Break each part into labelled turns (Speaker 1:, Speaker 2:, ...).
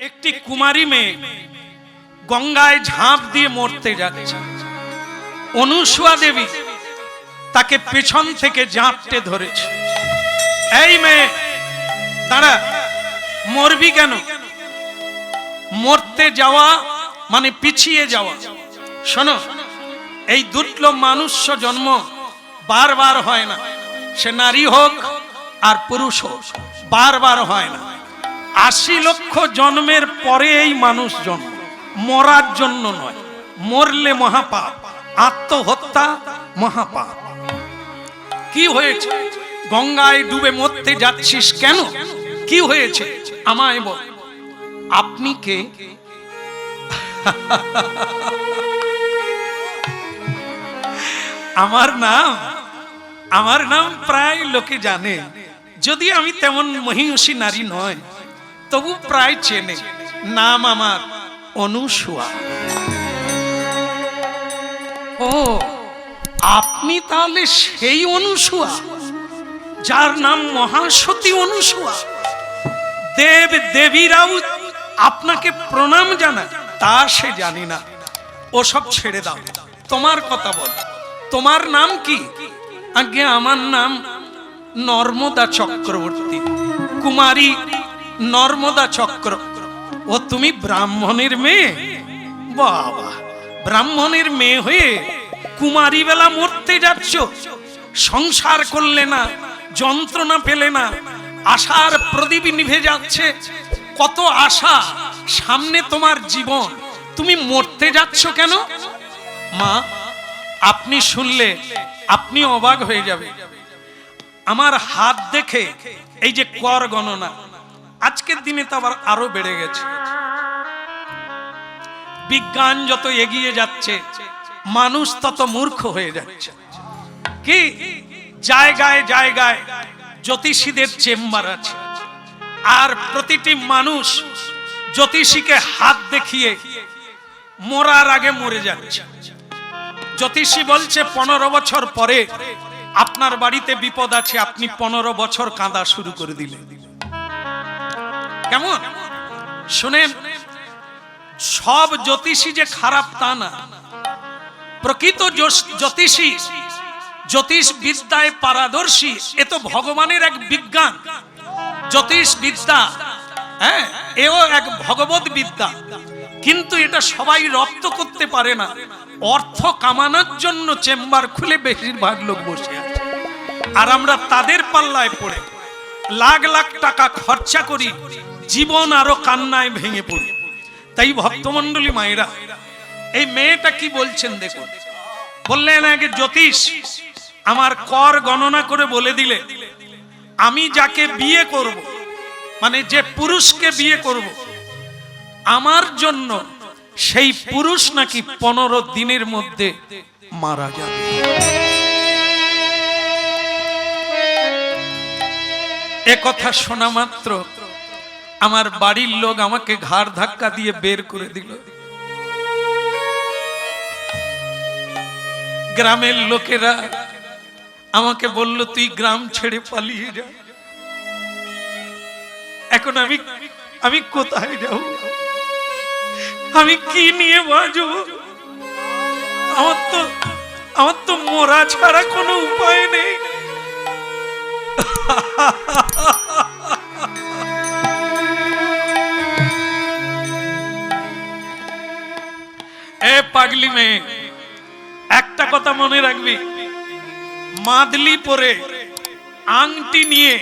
Speaker 1: একটি কুমারী মেয়ে গঙ্গায় ঝাঁপ দিয়ে মরতে যাচ্ছে। অনুসুয়া দেবী তাকে পেছন থেকে ঝাঁপটে ধরেছে। এই মেয়ে দাঁড়া, মরবি কেন? মরতে যাওয়া মানে পিছিয়ে যাওয়া। শোনো, এই দুর্লভ মানুষ্য জন্ম বারবার হয় না, সে নারী হোক আর পুরুষ হোক, বারবার হয় না। ৮০ লক্ষ জন্মের পরে এই মানুষ জন্ম, মরার জন্য নয়। মরলে মহাপাপ, আত্মহত্যা মহাপাপ। কি হয়েছে? গঙ্গায় ডুবে মরতে যাচ্ছিস কেন? কি হয়েছে আমায় বল। আপনি কে? আমার নাম প্রায় লোকে জানে, যদি আমি তেমন মহিষী নারী নয়, তবু প্রায় চেনে। নাম আমার অনুসুয়া। ও, আপনি তাহলে সেই অনুসুয়া যার নাম মহাসতী অনুসুয়া? দেব দেবীরাও আপনাকে প্রণাম জানায়, তা সে জানি না। ওসব ছেড়ে দাও, তোমার কথা বল। তোমার নাম কি? আগে আমার নাম নর্মদা চক্রবর্তী, কুমারী নর্মদা চক্র। ও তুমি ব্রাহ্মণের মেয়ে? বাবা, ব্রাহ্মণের মেয়ে হয়ে কুমারী বেলা মরতে যাচ্ছ? সংসার করলে না, যন্ত্রণা পেলে না, আশার প্রদীপ নিভে যাচ্ছে। কত আশা, সামনে তোমার জীবন, তুমি মরতে যাচ্ছ কেন? মা, আপনি শুনলে আপনি অবাক হয়ে যাবে। আমার হাত দেখে এই যে কর গণনা, আজকের দিনে তো আবার আরো বেড়ে গেছে। বিজ্ঞান যত এগিয়ে যাচ্ছে, মানুষ তত মূর্খ হয়ে যাচ্ছে। কি জায়গায় জায়গায় জ্যোতিষীদের চেম্বার আছে, আর প্রতিটি মানুষ জ্যোতিষীকে হাত দেখিয়ে মরার আগে মরে যাচ্ছে। জ্যোতিষী বলছে 15 বছর পরে আপনার বাড়িতে বিপদ আছে, আপনি 15 বছর কাঁদা শুরু করে দিলেন। কেমন? শুনেন, সব জ্যোতিষী যে খারাপ তা না। প্রকৃত জ্যোতিষী, জ্যোতিষ বিদ্যায় পারদর্শী, এ তো ভগবানের এক বিজ্ঞান। জ্যোতিষ বিদ্যা, হ্যাঁ, এও এক ভগবত বিদ্যা। কিন্তু এটা সবাই রপ্ত করতে পারে না। অর্থ কামানোর জন্য চেম্বার খুলে বেশিরভাগ লোক বসে আছে, আর আমরা তাদের পাল্লায় পড়ে লাখ লাখ টাকা খরচা করি, জীবন আরো কান্নায় ভেঙে পড়ি। তাই ভক্তমণ্ডলী মায়েরা, এই মেয়েটা কি বলছেন দেখুন। বললেন আগে জ্যোতিষ আমার কর গণনা করে বলে দিলে আমি যাকে বিয়ে করব, মানে যে পুরুষকে বিয়ে করব, আমার জন্য সেই পুরুষ নাকি 15 দিনের মধ্যে মারা যাবে। এ কথা শোনা মাত্র আমার বাড়ির লোক আমাকে ঘাড় ধাক্কা দিয়ে বের করে দিল। গ্রামের লোকেরা আমাকে বলল তুই গ্রাম ছেড়ে পালিয়ে যা। এখন আমি কোথায় যাব? আমি কি নিয়ে বাঁচব? আমার তো মরা ছাড়া কোনো উপায় নেই। এ পাগলি মেয়ে, একটা কথা মনে রাখবি, মাদলি পরে আংটি নিয়ে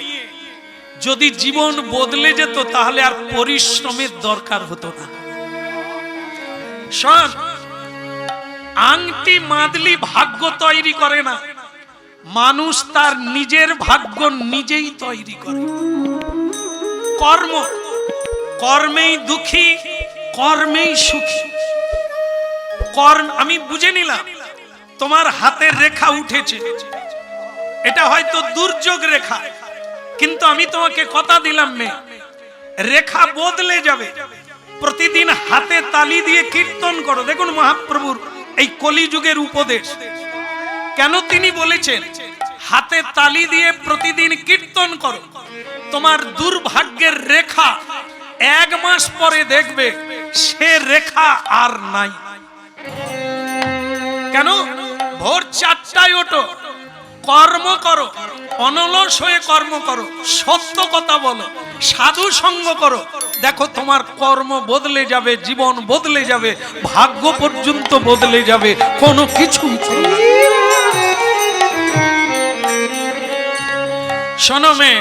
Speaker 1: যদি জীবন বদলে যেত তাহলে আর পরিশ্রমের দরকার হতো না। শোন, আংটি মাদলি ভাগ্য তৈরি করে না, মানুষ তার নিজের ভাগ্য নিজেই তৈরি করে। কর্ম, কর্মেই দুঃখী, কর্মেই সুখী। কর্ম, আমি বুঝে নিলাম তোমার হাতের রেখা উঠেছে, এটা হয়তো দুর্যোগ রেখা, কিন্তু আমি তোমাকে কথা দিলাম মেয়ে, রেখা বদলে যাবে। প্রতিদিন হাতে তালি দিয়ে কীর্তন করো। দেখুন মহাপ্রভুর এই কলিযুগের উপদেশ, কেন তিনি বলেছেন হাতে তালি দিয়ে প্রতিদিন কীর্তন করো। তোমার দুর্ভাগ্যের রেখা 1 মাস পরে দেখবে সে রেখা আর নাই। কেন? ভোর 4টায় ওঠো, কর্ম করো, অনলস হয়ে কর্ম করো, সত্য কথা বলো, সাধু সঙ্গ করো, দেখো তোমার কর্ম বদলে যাবে, জীবন বদলে যাবে, ভাগ্য পর্যন্ত বদলে যাবে। কোনো কিছু শোনো মেয়ে,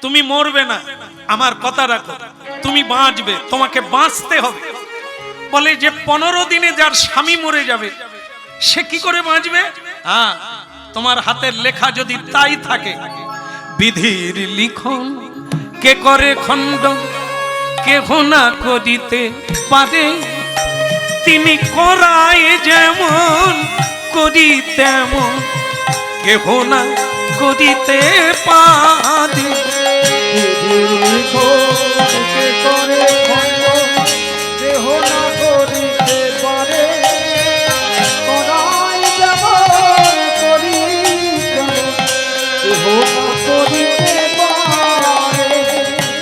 Speaker 1: তুমি মরবে না, আমার কথা রাখো, তুমি বাঁচবে, তোমাকে বাঁচতে হবে। বলে যে 15 দিনে যার স্বামী মরে যাবে সে কি করে বাঁচবে? হ্যাঁ, তোমার হাতের লেখা যদি তাই থাকে, বিধির লিখন কে করে খণ্ডন, কেহ না করিতে পারে, তিনি করায় যেমন করি তেমন, কেহ না করিতে পারে।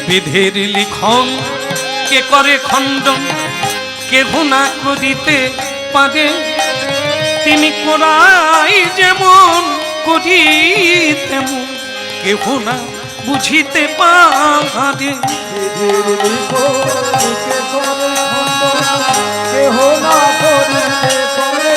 Speaker 1: বিধির লিখন কে করে খণ্ডন, কেহ না করিতে পারে, তিনি করাই যেমন করি তেমন, কেহ না বুঝিতে পারে। কেহ না করিতে পারে,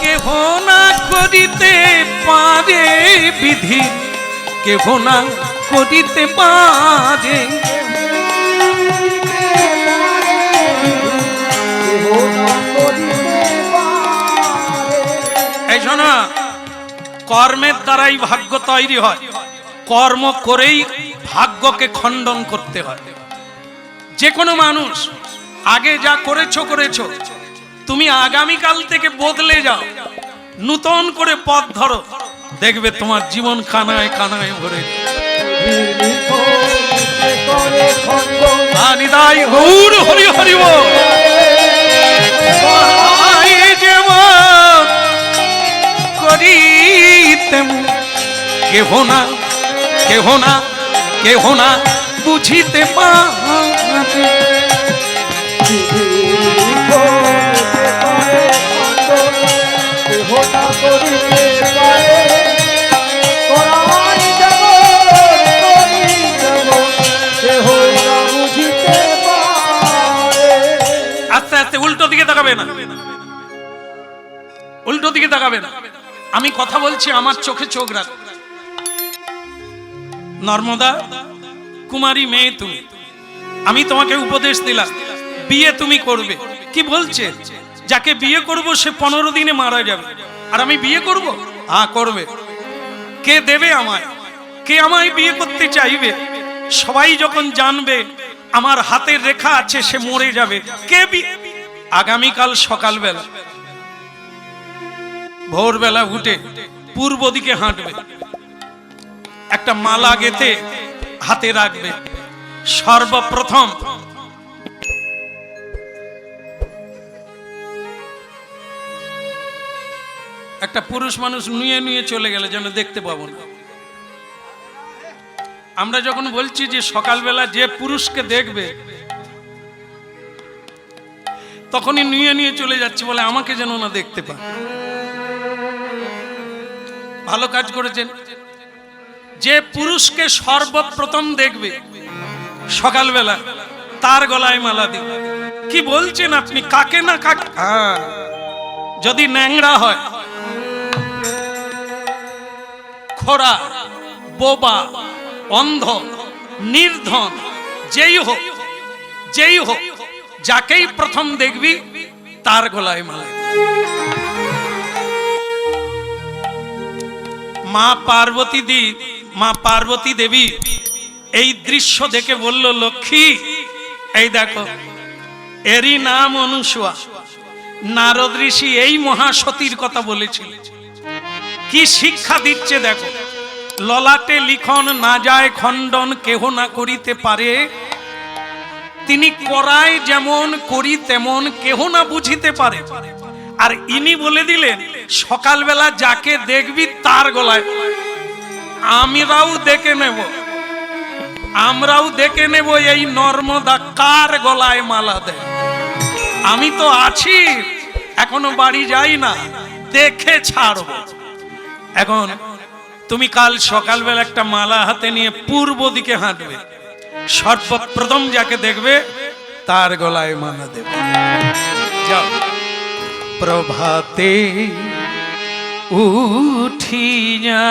Speaker 1: কেহ না করিতে পারে, বিধি কেহ না করিতে পারে। এই শোনো, কর্মের দ্বারাই ভাগ্য তৈরি হয়, কর্ম করেই ভাগ্যকে খণ্ডন করতে হয়। যে কোনো মানুষ আগে যা করেছো করেছো, তুমি আগামীকাল থেকে বদলে যাও, নূতন করে পথ ধরো, দেখবে তোমার জীবন কানায় কানায় ভরে। নিদাই গৌর হরি হরি বল। যেমন করি তেমন, কেহ না কেহ না কেহ না বুঝিতে পারে। আস্তে আস্তে উল্টো দিকে তাকাবে না, উল্টো দিকে তাকাবে না। আমি কথা বলছি, আমার চোখে চোখ রাখ। নর্মদা কুমারী মেয়ে তুমি, আমি তোমাকে উপদেশ দিলাম, বিয়ে তুমি করবে। কি বলছে? যাকে বিয়ে করব সে 15 দিনে মারা যাবে, আর আমি বিয়ে করব? হ্যাঁ করবে। কে দেবে আমায়? কে আমায় বিয়ে করতে চাইবে? সবাই যখন জানবে আমার হাতের রেখা আছে, সে মরে যাবে। কে আগামীকাল সকালবেলা ভোরবেলা উঠে পূর্ব দিকে হাঁটবে, একটা মালা গেঁথে হাতে রাখবে। সর্বপ্রথম একটা পুরুষ মানুষ নুয়ে নুয়ে চলে গেলে যেন দেখতে পাবো না। আমরা যখন বলছি যে সকালবেলা যে পুরুষকে দেখবে, তখনই নুয়ে নুয়ে চলে যাচ্ছে, বলে আমাকে যেন না দেখতে পায়। ভালো কাজ করেছেন। যে পুরুষকে সর্বপ্রথম দেখবে সকালবেলা, তার গলায় মালা দিন। কি বলছেন আপনি? কাকে না কাকে? যদি ন্যাংরা হয়, খোড়া, বোবা, অন্ধ, নির্ধন, যেই হোক যেই হোক, যাকেই প্রথম দেখবি তার গলায় মালা। মা পার্বতী দেবী এই দৃশ্য দেখে বলল, লক্ষ্মী এই দেখো, এরই নাম অনুসূয়া। নারদ ঋষি এই মহাসতীর কথা বলেছিল। কি শিক্ষা দিচ্ছে দেখো, ললাটে লিখন না যায় খণ্ডন, কেহ না করিতে পারে, তিনি করায় যেমন করি তেমন, কেহ না বুঝিতে পারে। আর ইনি বলে দিলেন সকালবেলা যাকে দেখবি তার গলায়, আমরাও দেখে নেব এই নর্মদা কার গলায় মালা দেয়। আমি তো আছি, এখনো বাড়ি যাই না, দেখে ছাড়ব। এখন তুমি কাল সকালবেলা একটা মালা হাতে নিয়ে পূর্ব দিকে হাঁটবে, সর্বপ্রথম যাকে দেখবে তার গলায় মালা দেবে। যাও। প্রভাতে উঠিয়া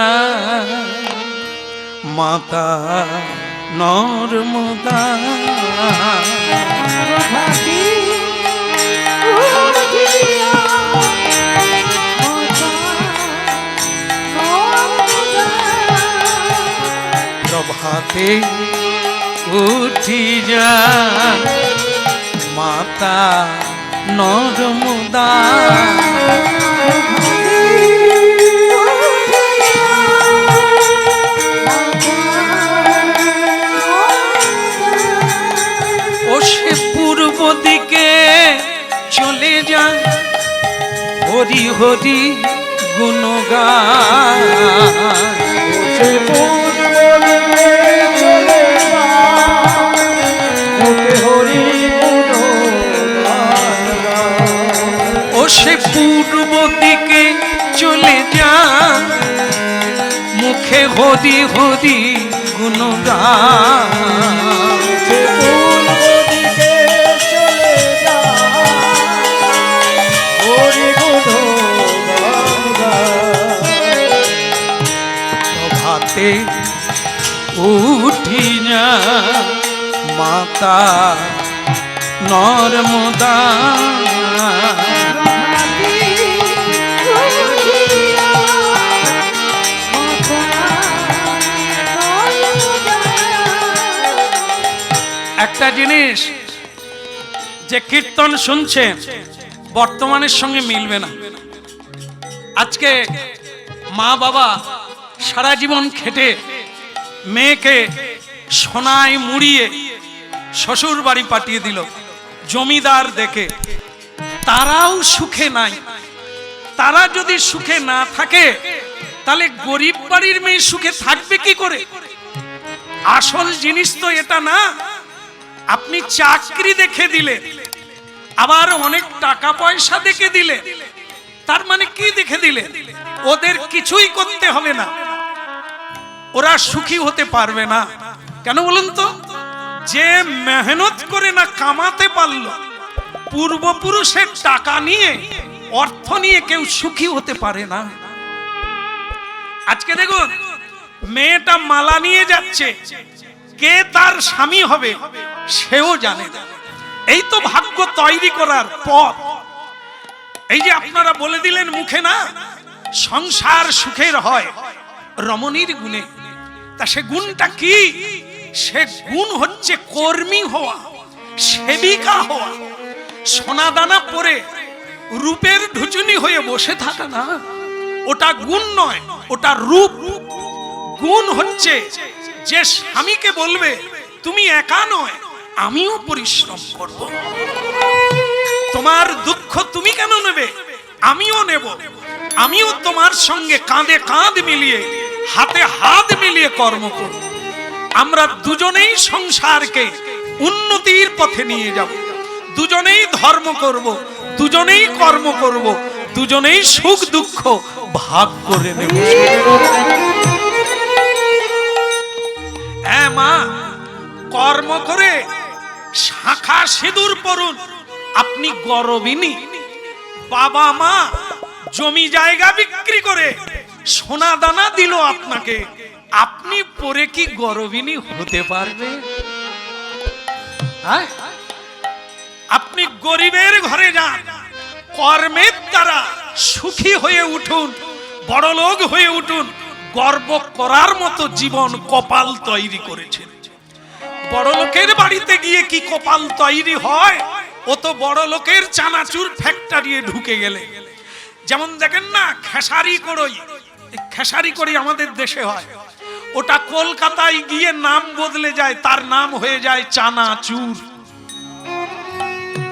Speaker 1: মাতা নর্মদা, প্রভাতে উঠিয়া মাতা নর্মদা, ও সে পূর্ব দিকে চলে যায় হরি হরি গুণগান, ও সে পূর্ব দিকে চলে যায় মুখে হরি হরি গুণগান, প্রভাতে উঠিয়া মাতা নর্মদা, একটা জিনিস যে কীর্তন শুনছেন বর্তমানের সঙ্গে মিলবে না। আজকে মা বাবা সারা জীবন খেটে মেয়েকে সোনায় মুড়িয়ে শ্বশুর বাড়ি পাঠিয়ে দিল জমিদার দেখে, তারাও সুখে নাই। তারা যদি সুখে না থাকে তাহলে গরিব বাড়ির মেয়ে সুখে থাকবে কি করে? আসল জিনিস তো এটা না। আপনি চাকরি দেখে দিলে, আবার অনেক টাকা পয়সা দেখে দিলে, তার মানে কি দেখে দিলে? ওদের কিছুই করতে হবে না, ওরা সুখী হতে পারবে না। কেন বলুন তো? যে মেহনত করে না কামাতে পারলো, পূর্বপুরুষের টাকা নিয়ে অর্থ নিয়ে কেউ সুখী হতে পারে না। আজকে দেখুন মেয়েটা মালা নিয়ে যাচ্ছে, কে তার স্বামী হবে সেও জানে না। এই তো ভাগ্য তৈরি করার পথ। এই যে আপনারা বলে দিলেন মুখে না, সংসার সুখের হয় রমণীর গুণে। তা সে গুণটা কি? সে গুণ হচ্ছে কর্মী হওয়া, সেবিকা হওয়া। সোনা দানা পরে রূপের ঢুচুনি হয়ে বসে থাকা না, ওটা গুণ নয়, ওটা রূপ। গুণ হচ্ছে যে স্বামীকে বলবে তুমি একা নয়, আমিও পরিশ্রম করব। তোমার দুঃখ তুমি কেন নেবে? আমিও নেব। আমিও তোমার সঙ্গে কাঁধে কাঁধ মিলিয়ে, হাতে হাত মিলিয়ে কর্ম করব। আমরা দুজনেই সংসারকে উন্নতির পথে নিয়ে যাব, দুজনেই ধর্ম করব, দুজনেই কর্ম করব, দুজনেই সুখ দুঃখ ভাগ করে নেব। হ্যাঁ মা, কর্ম করে শাখা সিঁদুর পরুন, আপনি গরবিনী। বাবা মা জমি জায়গা বিক্রি করে সোনা দানা দিল আপনাকে, আপনি পরে কি গরবিনী হতে পারবে? আপনি গরিবের ঘরে যান, কর্মের দ্বারা সুখী হয়ে উঠুন, বড়লোক হয়ে উঠুন। গর্ব করার মতো জীবন কপাল তৈরি করেছেন। বড়লোকের বাড়িতে গিয়ে কি কপাল তৈরি হয়? ও তো বড়লোকের চানাচুর ফ্যাক্টরি ঢুকে গেলে। যেমন দেখেন না খেসারি কড়ই, খেসারি কড়ই আমাদের দেশে হয়, ওটা কলকাতায় গিয়ে নাম বদলে যায়, তার নাম হয়ে যায় চানাচুর।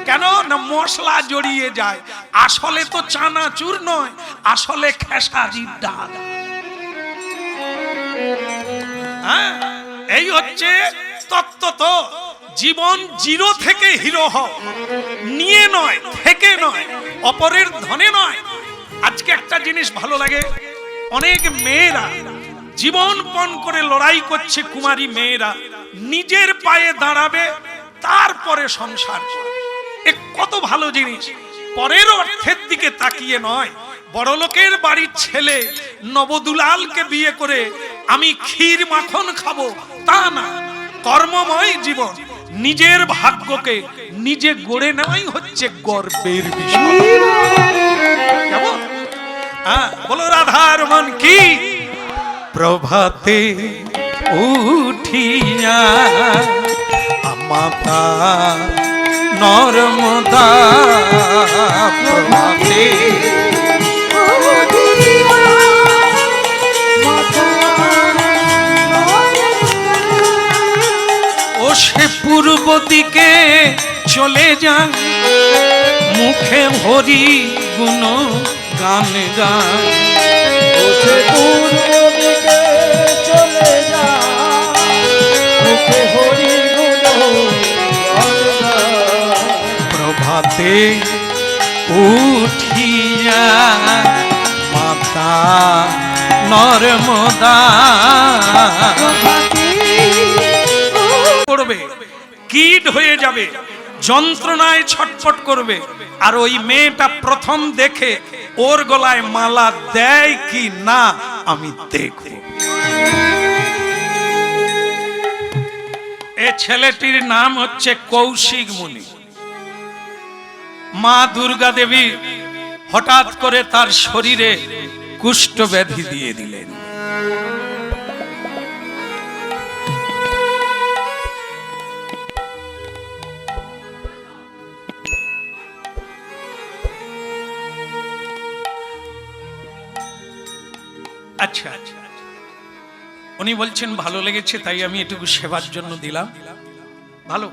Speaker 1: কেন না মশলা জড়িয়ে যায়, আসলে তো চানাচুর নয়, আসলে খেসারির ডাল। হ্যাঁ, এই হচ্ছে তত্ত্ব। তো জীবন জিরো থেকে হিরো হও, নিয়ে নয়, থেকে নয়, অপরের ধনে নয়। আজকে একটা জিনিস ভালো লাগে, অনেক মেয়েরা জীবনপণ করে লড়াই করছে, কুমারী মেয়েরা নিজের পায়ে দাঁড়াবে তারপরে সংসার করবে। এ কত ভালো জিনিস। পরের অর্থের দিকে তাকিয়ে নয়, বড়লোকের বাড়ির ছেলে নবদুলালকে বিয়ে করে আমি ক্ষীর মাখন খাবো তা না। কর্মময় জীবন, নিজের ভাগ্যকে নিজে গড়ে নেওয়াই হচ্ছে গর্বের বিষয়। কেমন? বলো রাধার মন কি? প্রভাতে উঠিয়া মাতা নর্মদা, প্রভাতে ও সে পূর্ব দিকে চলে যায়, মুখে হরি গুণ গান গান।
Speaker 2: ও সে পূর্ব দিকে চলে যায়, মুখে হরি গুণ গান গান।
Speaker 1: প্রভাতে উঠিয়া মাতা নর্মদা করবে, কীট হয়ে যাবে, যন্ত্রণায় ছটফট করবে। আর ওই মেয়েটা প্রথম দেখে ওর গলায় মালা দেয় কি না আমি দেখব। এ ছেলেটির নাম হচ্ছে কৌশিক মুনি। মা দুর্গা দেবী হঠাৎ করে তার শরীরে কুষ্ঠ ব্যাধি দিয়ে দিলেন। আচ্ছা, উনি বলছেন ভালো লেগেছে তাই আমি এটুকু সেবার জন্য দিলাম। ভালো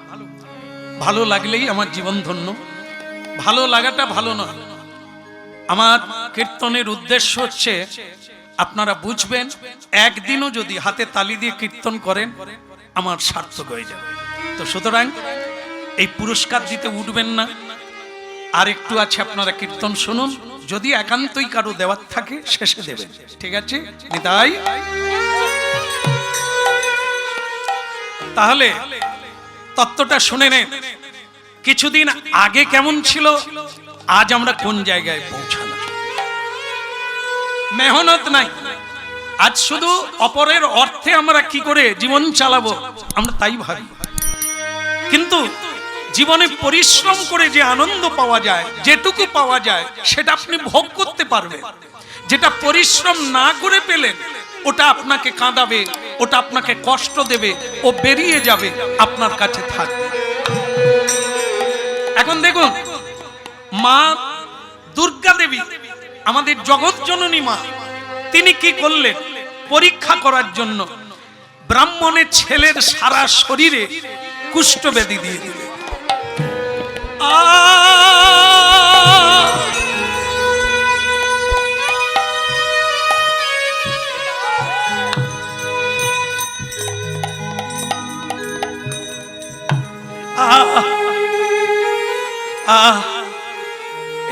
Speaker 1: ভালো লাগলেই আমার জীবন ধন্য। ভালো লাগাটা ভালো নয়। আমার কীর্তনের উদ্দেশ্য হচ্ছে আপনারা বুঝবেন, একদিনও যদি হাতে তালি দিয়ে কীর্তন করেন আমার সার্থক হয়ে যাবে। তো সুতরাং এই পুরস্কার দিতে উঠবেন না, আর একটু আছে, আপনারা কীর্তন শুনুন। যদি একান্তই কারো দেওয়ার থাকে শেষে দেবেন, ঠিক আছে? নিতাই। তাহলে তত্ত্বটা শুনে নেন, কিছুদিন আগে কেমন ছিল, আজ আমরা কোন জায়গায় পৌঁছালাম। মেহনত নাই, আজ শুধু অপরের অর্থে আমরা কি করে জীবন চালাবো আমরা তাই ভাবি। কিন্তু জীবনে পরিশ্রম করে যে আনন্দ পাওয়া যায়, যেটুকু পাওয়া যায় সেটা আপনি ভোগ করতে পারবেন। যেটা পরিশ্রম না করে পেলেন ওটা আপনাকে কাঁদাবে, ওটা আপনাকে কষ্ট দেবে, ও বেরিয়ে যাবে, আপনার কাছে থাকবে। এখন দেখুন, মা দুর্গা দেবী আমাদের জগৎ জননী মা, তিনি কি করলেন? পরীক্ষা করার জন্য ব্রাহ্মণের ছেলের সারা শরীরে কুষ্ঠ ব্যাধি দিয়ে দিলেন।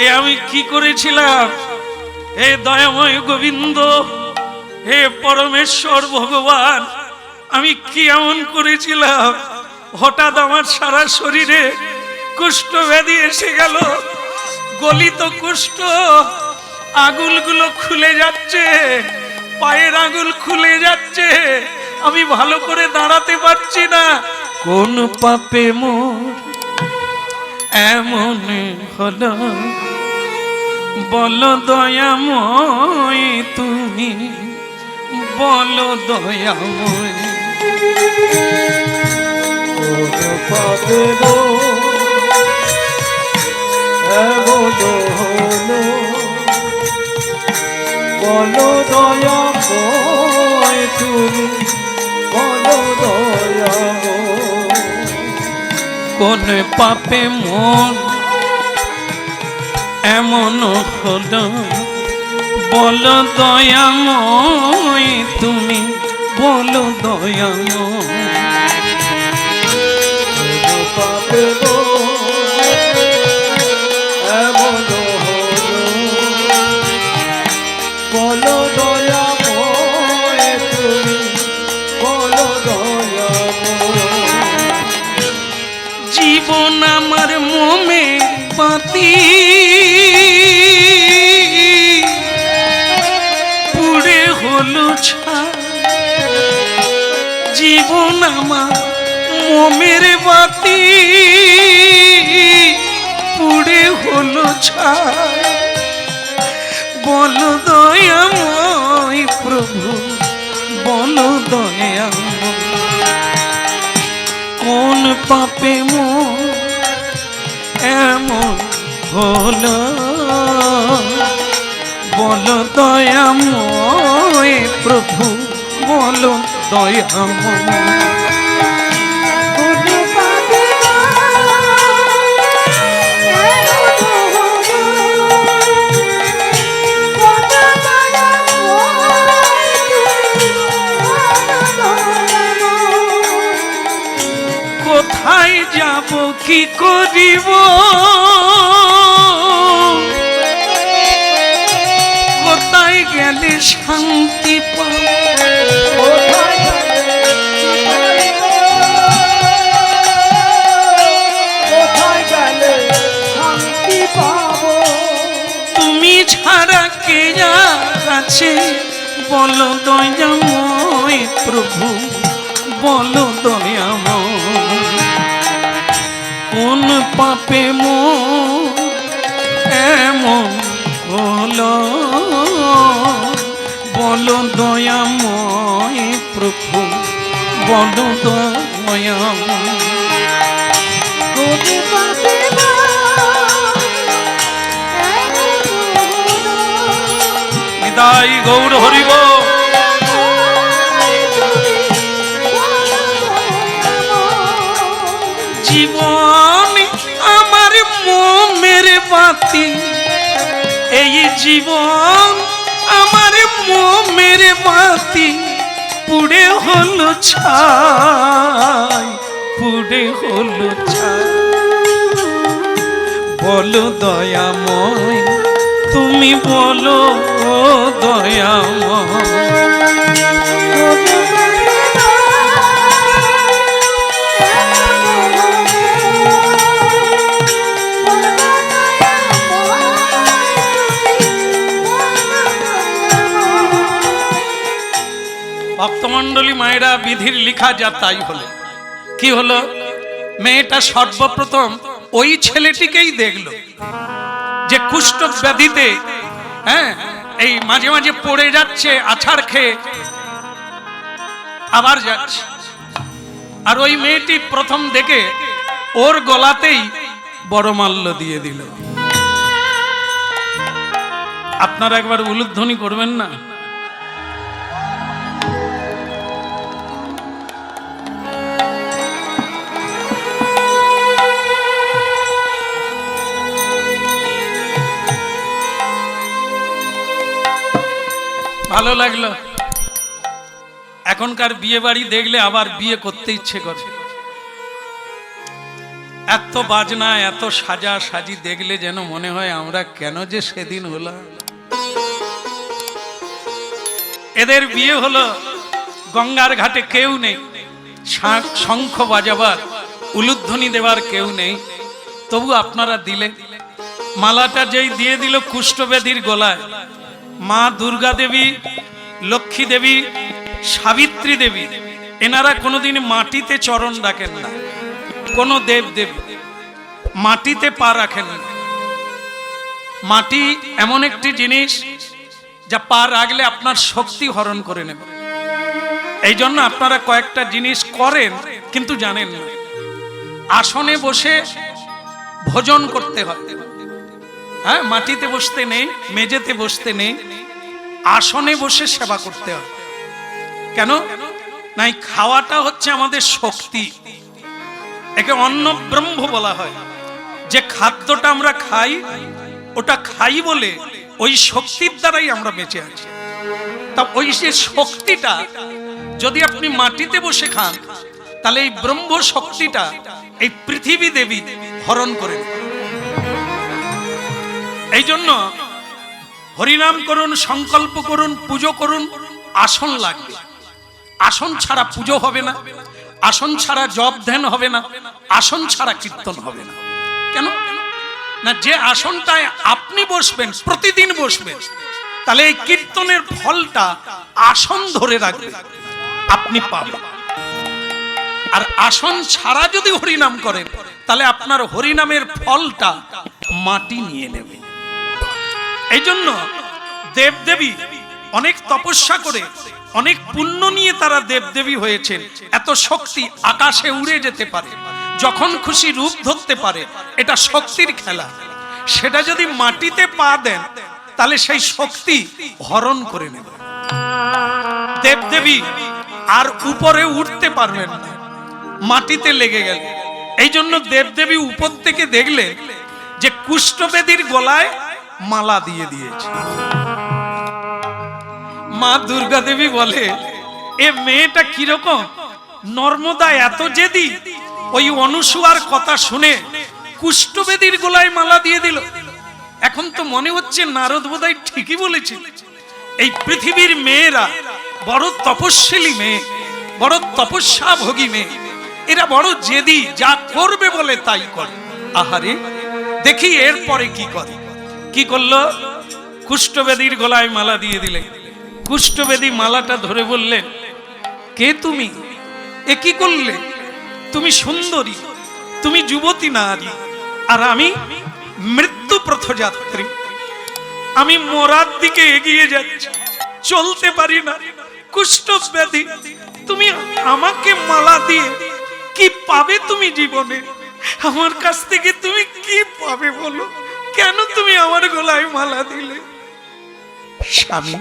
Speaker 1: এ আমি কি করেছিলাম? হে দয়াময় গোবিন্দ, হে পরমেশ্বর ভগবান, আমি কি এমন করেছিলাম? হঠাৎ আমার সারা শরীরে কুষ্ঠ ব্যাধি এসে গেল। গলিত কুষ্ঠ, আঙুলগুলো খুলে যাচ্ছে, পায়ের আঙুল খুলে যাচ্ছে, আমি ভালো করে দাঁড়াতে পারছি না। কোন পাপে মোর এমন হলো, বলো দয়াময় তুমি, বলো দয়াময়।
Speaker 2: কোন পাপে মোর এমন হলো, বলো দয়াময় তুমি, বলো দয়াময়।
Speaker 1: কোন পাপে মন এমন হলো, বলো দয়াময় তুমি, বলো দয়াময়।
Speaker 2: পাপের এমন হলো, বলো দয়াময় তুমি, বলো দয়াময়।
Speaker 1: জীবন আমার মোমের বাতি, পুড়ে হলো ছাই। জীবন আমার মোমের বাতি, পুড়ে হলো ছাই। বলো দয়াময় প্রভু, বলো দয়াময়, কোন পাপে মোর এমন হলো, বলো দয়াময় প্রভু, বলো দয়াময়। কোথায় যাব কি করিব, কোথায় গেলে শান্তি পাব,
Speaker 2: কোথায় গেলে শান্তি পাবো?
Speaker 1: তুমি ছাড়া কে আছে, বলো দয়াময় প্রভু, বলো দয়াময়, কোন পাপে মোর এমন হলো, বলো দয়াময় প্রভু, বলো দয়াময়। নিতাই গৌর হরিব। জীবন আমার মোমের বাতি, এই জীবন আমার মোমের বাতি, পুড়ে হলো ছাই, পুড়ে হলো ছাই। বলো দয়াময় তুমি, বলো দয়াময়। ভক্তমণ্ডলী মায়েরা, বিধির লিখা যা তাই হলো। কি হলো? মেয়েটা সর্বপ্রথম ওই ছেলেটিকেই দেখলো যে কুষ্ঠ ব্যাধিতে, হ্যাঁ, এই মাঝে মাঝে পড়ে যাচ্ছে, আছাড় খেয়ে আবার যাচ্ছে। আর ওই মেয়েটি প্রথম দেখে ওর গলাতেই বড়মাল্য দিয়ে দিল। আপনারা একবার উলুধ্বনি করবেন না? ভালো লাগলো। এখনকার বিয়ে বাড়ি দেখলে আবার বিয়ে করতে ইচ্ছে করে। এত বাজনা, এত সাজা সাজি দেখলে যেন মনে হয় আমরা কেন যে সেদিন হলাম। এদের বিয়ে হলো, গঙ্গার ঘাটে কেউ নেই, শঙ্খ বাজাবার, উলুধ্বনি দেবার কেউ নেই, তবু আপনারা দিলে। মালাটা যেই দিয়ে দিল কুষ্ঠব্যাধির গলায়, মা দুর্গা দেবী, লক্ষ্মী দেবী, সাবিত্রী দেবী, এনারা কোনোদিন মাটিতে চরণ রাখেন না। কোন দেব দেবী মাটিতে পা রাখেন না। মাটি এমন একটি জিনিস যা পা রাখলে আপনার শক্তি হরণ করে নেবে। এই জন্য আপনারা কয়েকটা জিনিস করেন কিন্তু জানেন না। আসনে বসে ভোজন করতে হয়, হ্যাঁ, মাটিতে বসতে নেই, মেঝেতে বসতে নেই, আসনে বসে সেবা করতে হয়। কেন? নাই, খাওয়াটা হচ্ছে আমাদের শক্তি। একে অন্ন ব্রহ্ম বলা হয়। যে খাদ্যটা আমরা খাই ওটা খাই বলে ওই শক্তির দ্বারাই আমরা বেঁচে আছি। তা ওই যে শক্তিটা যদি আপনি মাটিতে বসে খান, তাহলে এই ব্রহ্ম শক্তিটা এই পৃথিবী দেবী হরণ করে নেবে। এই জন্য হরিনাম করুন, সংকল্প করুন, পুজো করুন, আসন লাগবে। আসন ছাড়া পুজো হবে না, আসন ছাড়া জপ ধ্যান হবে না, আসন ছাড়া কীর্তন হবে না। কেন না? যে আসনটায় আপনি বসবেন, প্রতিদিন বসবেন, তাহলে এই কীর্তনের ফলটা আসন ধরে রাখবে, আপনি পাবেন। আর আসন ছাড়া যদি হরিনাম করেন, তাহলে আপনার হরিনামের ফলটা মাটি নিয়ে নেবে। এই জন্য দেবদেবী অনেক তপস্যা করে, অনেক পুণ্য নিয়ে তারা দেবদেবী হয়েছেন। এত শক্তি, আকাশে উড়ে যেতে পারে, যখন খুশি রূপ ধরতে পারে, এটা শক্তির খেলা। সেটা যদি মাটিতে পা দেন, তাহলে সেই শক্তি হরণ করে নেবে। দেবদেবী আর উপরে উঠতে পারবেন না, মাটিতে লেগে গেল। এই জন্য দেবদেবী উপর থেকে দেখলে যে কুষ্ঠবেদীর গলায় মালা দিয়ে দিয়েছে। মা দুর্গা দেবী বলে, এ মেয়েটা কিরকম নর্মদা, এত জেদি, ওই অনুসুয়ার কথা শুনে কুষ্ঠবেদীর গলায় মালা দিয়ে দিল। এখন তো মনে হচ্ছে নারদ বোধহয় ঠিকই বলেছে। এই পৃথিবীর মেয়েরা বড় তপস্বিনী মেয়ে, বড় তপস্যাভোগী মেয়ে, এরা বড় জেদি, যা করবে বলে তাই করে। আহারে, দেখি এরপরে কি করে। কি করলো? কুষ্ঠবেদীর গলায় মালা দিয়ে দিলে। কুষ্ঠবেদী মালাটা ধরে বললে, কে তুমি? এ কি করলে? তুমি সুন্দরী, তুমি যুবতী নারী, আর আমি মৃত্যু পথযাত্রী। আমি মরার দিকে এগিয়ে যাচ্ছি, চলতে পারি না। কুষ্ঠবেদী, তুমি আমাকে মালা দিয়ে কি পাবে তুমি জীবনে? আমার কাছ থেকে তুমি কি পাবে বলো? কেন তুমি আমার গলায় মালা দিলে? স্বামী,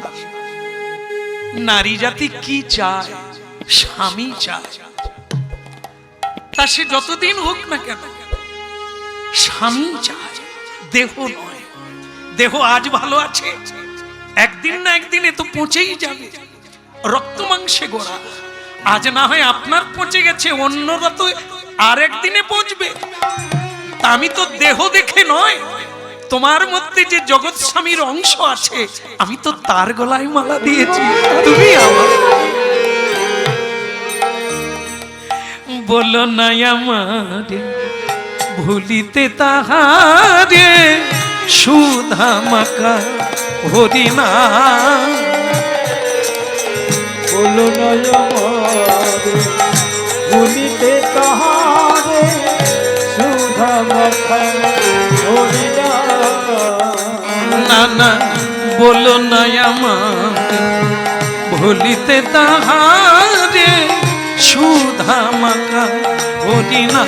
Speaker 1: নারী জাতি কি চায়? স্বামী চায়। তা সে যতদিন হোক না কেন, স্বামী চায়, দেহ নয়। দেহ আজ ভালো আছে, একদিন না একদিন এ তো পচেই যাবে, রক্ত মাংসে গোড়া। আজ না হয় আপনার পচে গেছে, অন্যরা তো আর একদিনে পচবে। তা আমি তো দেহ দেখে নয়, তোমার মধ্যে যে জগৎ স্বামীর অংশ আছে, আমি তো তার গলায় মালা দিয়েছি। তুমি আমার বলো না আমারে ভুলিতে তাহারে, সুধা মাকা হরিনা।
Speaker 2: বলো না আমারে ভুলিতে তাহারে, সুধা মাখা হরিনা।
Speaker 1: না না, বলো না আমারে ভুলিতে তাহারে, সুধা মাকা হরিনা।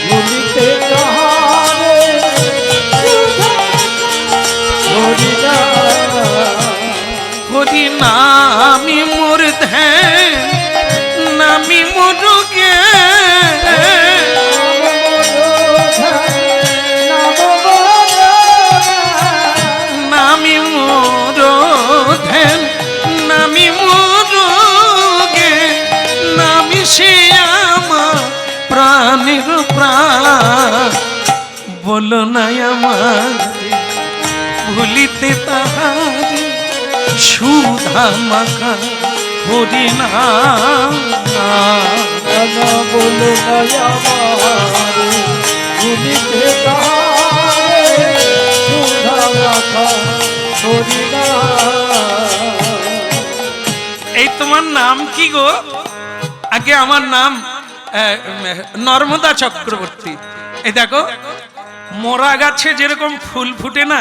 Speaker 2: ভুলিতে তাহারে, হরিনা।
Speaker 1: হরিনা আমি মোর ধ্যান, নামি মোরগে, নামি মোর ধ্যান, নামি মোরগে, নামি সে আমার প্রাণের প্রাণ। বলো না আমার ভুলিতে তাহারে, সুধা মাখা হরিনা।
Speaker 2: বলো না আমারে ভুলিতে তাহারে, সুধা মাখা হরিনা।
Speaker 1: এই তোমার নাম কি গো? আগে আমার নাম নর্মদা চক্রবর্তী। এই দেখো, মোরা গাছে যেরকম ফুল ফুটে না,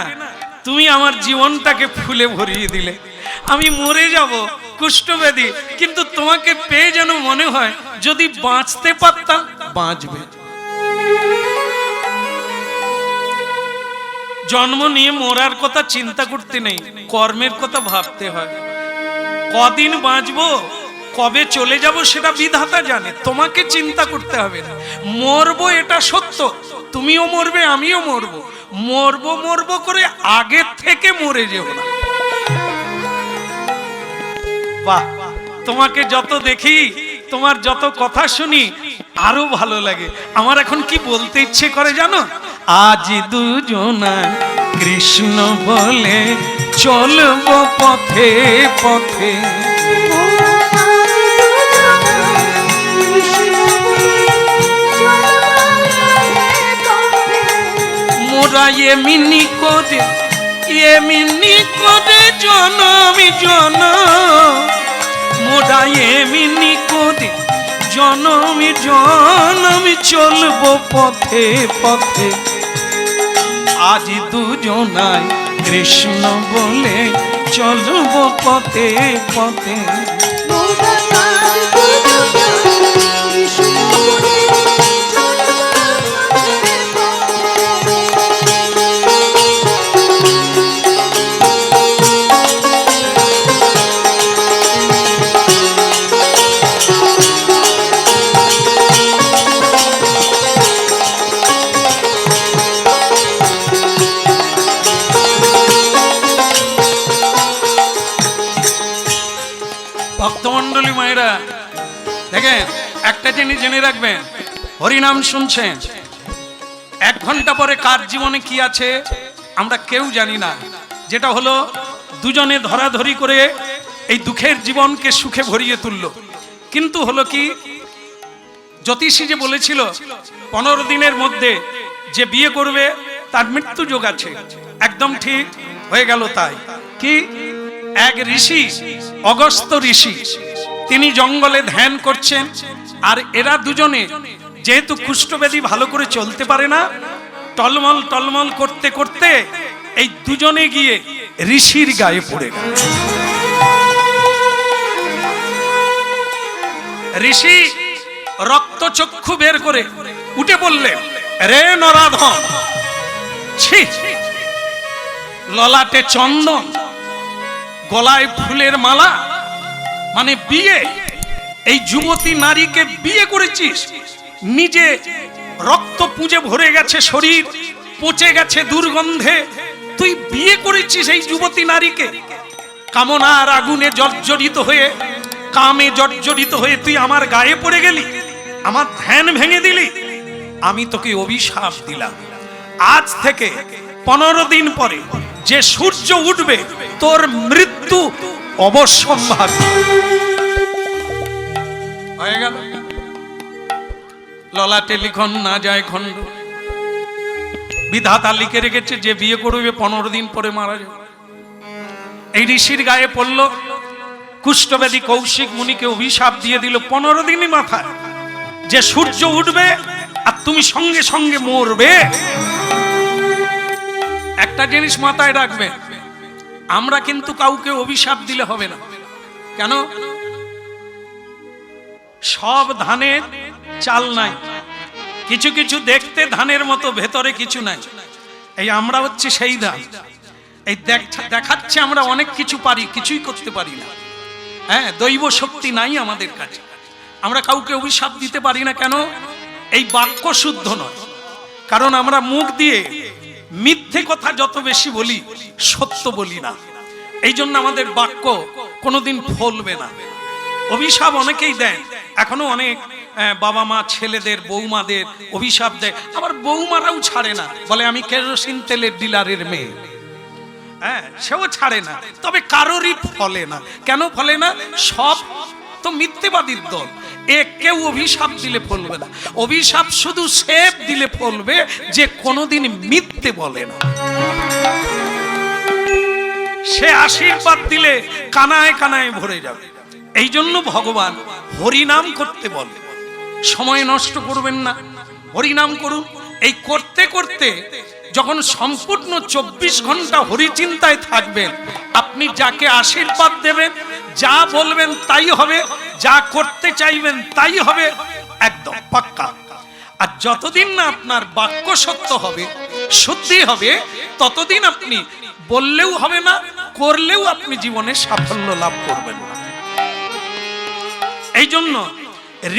Speaker 1: তুমি আমার জীবনটাকে ফুলে ভরিয়ে দিলে। আমি মরে যাব কুষ্ঠবেদী, কিন্তু তোমাকে পেয়ে যেন মনে হয় যদি বাঁচতে পারতাম, বাঁচবে। জন্ম নিয়ে মরার কথা চিন্তা করতে নেই, কর্মের কথা ভাবতে হয়। কদিন বাঁচবো কবে চলে যাব সেটা বিধাতা জানে, তোমাকে চিন্তা করতে হবে না। মরবো এটা সত্য, তুমিও মরবে আমিও মরবো, মরবো মরবো করে আগে থেকে মরে যেও না। বাহ, তোমাকে যত দেখি, তোমার যত কথা শুনি আরো ভালো লাগে। আমার এখন কি বলতে ইচ্ছে করে জানো? আজ দুজনায় কৃষ্ণ বলে চলবো পথে পথে, মোরা এমনি করে জনমি জন, মোরা এমনি করে জনমি জনমি চলবো পথে পথে। আজ দুজনায় কৃষ্ণ বলে চলবো পথে পথে। ভক্তমন্ডলী মায়েরা দেখেন, একটা জিনিস জেনে রাখবেন, হরিনাম শুনছেন, 1 ঘন্টা পরে কার জীবনে কি আছে আমরা কেউ জানি না। যেটা হলো দুজনে ধরাধরি করে এই দুঃখের জীবনকে সুখে ভরিয়ে তুললো। কিন্তু হলো কি, জ্যোতিষী যে বলেছিল 15 দিনের মধ্যে যে বিয়ে করবে তার মৃত্যু যোগ আছে, একদম ঠিক হয়ে গেল। তাই কি, এক ঋষি, অগস্ত্য ঋষি, তিনি জঙ্গলে ধ্যান করছেন, আর এরা দুজনে যেহেতু কুষ্ঠব্যাধি ভালো করে চলতে পারে না, টলমল টলমল করতে করতে এই দুজনে গিয়ে ঋষির গায়ে পড়ে গেল। ঋষি রক্তচক্ষু বের করে উঠে বললেন, রে নরাধম, ছি, ললাটে চন্দন, গলায় ফুলের মালা, মানে বিয়ে, এই যুবতী নারীকে বিয়ে করেছিস, নিজে রক্ত পুঁজে ভরে গেছে, শরীর পচে গেছে দুর্গন্ধে, তুই বিয়ে করেছিস এই যুবতী নারীকে। কামনার আগুনে জর্জরিত হয়ে, কামে জর্জরিত হয়ে তুই আমার গায়ে পড়ে গেলি, আমার ধ্যান ভেঙে দিলি। আমি তোকে অভিশাপ দিলাম, আজ থেকে 15 দিন পরে যে সূর্য উঠবে তোর মৃত্যু অবশ্যম্ভাবী। হয়ে গেল, ললাটে লিখন না যায় খণ্ড, বিধাতা লিখে রেখেছে যে বিয়ে করবে 15 দিন পরে মারা যাবে। এই ঋষির গায়ে পড়ল, কুষ্ঠব্যাধি কৌশিক মুনিকে অভিশাপ দিয়ে দিল 15 দিনই মাথায় যে সূর্য উঠবে আর তুমি সঙ্গে সঙ্গে মরবে। একটা জিনিস মাথায় রাখবে, আমরা কিন্তু কাউকে অভিশাপ দিলে হবে না। কেন? সব ধানের চাল নাই, কিছু কিছু দেখতে ধানের মতো, ভেতরে কিছু নাই। এই আমরা হচ্ছে সেই ধান, এই দেখাচ্ছে আমরা অনেক কিছু পারি, কিছুই করতে পারি না। হ্যাঁ, দৈব শক্তি নাই আমাদের কাছে, আমরা কাউকে অভিশাপ দিতে পারি না। কেন? এই বাক্য শুদ্ধ নয়, কারণ আমরা মুখ দিয়ে মিথ্যে কথা যত বেশি বলি, সত্য বলি না, এই জন্য আমাদের বাক্য কোনোদিন ফলবে না। অভিশাপ অনেকেই দেয়, এখনো অনেক বাবা মা ছেলেদের, বৌমাদের অভিশাপ দেয়, আবার বৌমারাও ছাড়ে না, বলে আমি কেরোসিন তেলের ডিলারের মেয়ে। হ্যাঁ, সেও ছাড়ে না, তবে কারোরই ফলে না। কেন ফলে না? সব তো মিথ্যেবাদীর দল। কেউ অভিশাপ দিলে ফলবে না, অভিশাপ শুধু সেব দিলে ফলবে যে কোনোদিন মিথ্যে বলে না। সে আশীর্বাদ দিলে কানায় কানায় ভরে যাবে। এই জন্য ভগবান হরিনাম করতে বলে, সময় নষ্ট করবেন না, হরিনাম করুন। এই করতে করতে যখন সম্পূর্ণ 24 ঘন্টা হরিচিন্তায় থাকবেন, আপনি যাকে আশীর্বাদ দেবেন, যা বলবেন তাই হবে, যা করতে চাইবেন তাই হবে, একদম পাক্কা। আর যতদিন না আপনার বাক্য সত্য হবে, শুদ্ধি হবে, ততদিন আপনি বললেও হবে না, করলেও আপনি জীবনে সাফল্য লাভ করবেন না। এই জন্য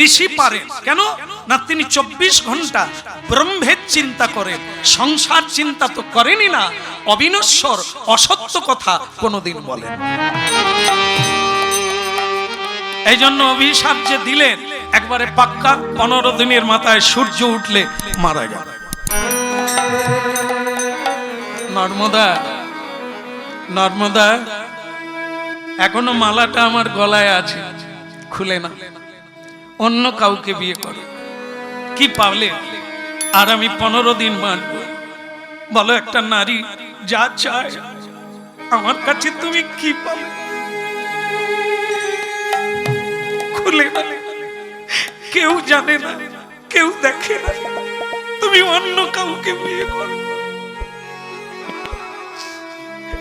Speaker 1: ঋষি পারেন কেন না, তিনি 24 ঘন্টা ব্রহ্মের চিন্তা করেন, সংসার চিন্তা তো করেনই না, অবিনশ্বর অসত্য কথা কোনোদিন বলেন। এই জন্য অভিশাপ যে দিলেন একবারে পাক্কা, 15 দিনের মাথায় সূর্য উঠলে মারা যাবে। নর্মদা, নর্মদা, এখনো মালাটা আমার গলায় আছে, খুলে না, অন্য কাউকে বিয়ে করো, কি পাবলে? আর আমি 15 দিন বাঁচব। বলো একটা নারী যা চায় আমার কাছে তুমি কি পাবে? খুলে না, কেউ জানে না, কেউ দেখে না, তুমি অন্য কাউকে বিয়ে করো।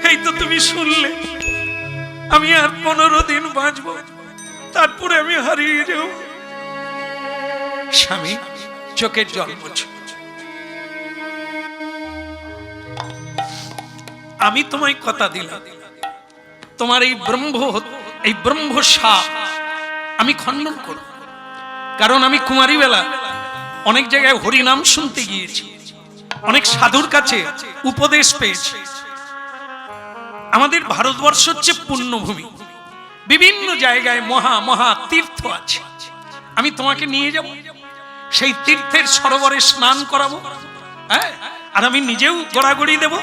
Speaker 1: এই তো তুমি শুনলে আমি আর 15 দিন বাঁচবো, তারপরে আমি হারিয়ে যাব। স্বামী চোখের জল মুছে, আমি তোমায় কথা দিলাম, তোমার এই ব্রহ্ম সাপ আমি খণ্ডন করব। কারণ আমি কুমারী বেলা অনেক জায়গায় হরিনাম শুনতে গিয়েছি, অনেক সাধুর কাছে উপদেশ পেয়েছি। আমাদের ভারতবর্ষ হচ্ছে পুণ্যভূমি, বিভিন্ন জায়গায় মহা মহা তীর্থ আছে। আমি তোমাকে নিয়ে যাব, সেই তীর্থের সরোবরে স্নান করাবো, হ্যাঁ, আর আমি নিজেও গড়াগড়ি দেব।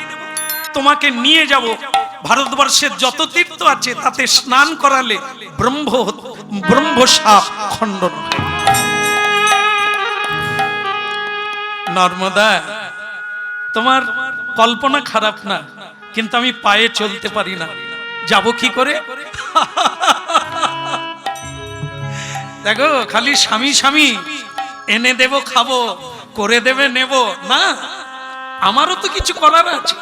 Speaker 1: তোমাকে নিয়ে যাব, ভারতবর্ষের যত তীর্থ আছে তাতে স্নান করালে ব্রহ্ম সাপ খণ্ডন। নর্মদা, তোমার কল্পনা খারাপ না, কিন্তু আমি পায়ে চলতে পারি না, যাব কি করে? দেখো, খালি স্বামী স্বামী, এনে দেব খাবো, করে দেবে নেব না, আমারও তো কিছু করার আছে।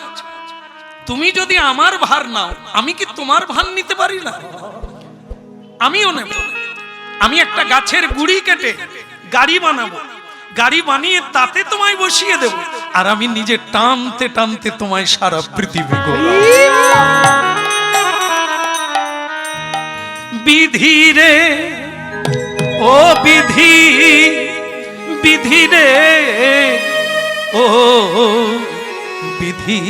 Speaker 1: তুমি যদি আমার ভার নাও, আমি কি তোমার ভার নিতে পারি না? আমিও নেব। আমি একটা গাছের গুড়ি কেটে গাড়ি বানাবো, গাড়ি বানিয়ে তাতে তোমায় বসিয়ে দেব, আর আমি নিজে টানতে টানতে তোমায় সারা পৃথিবী ঘোরাবো। বিধি রে, ও বিধি, বিধি রে, ও বিধি,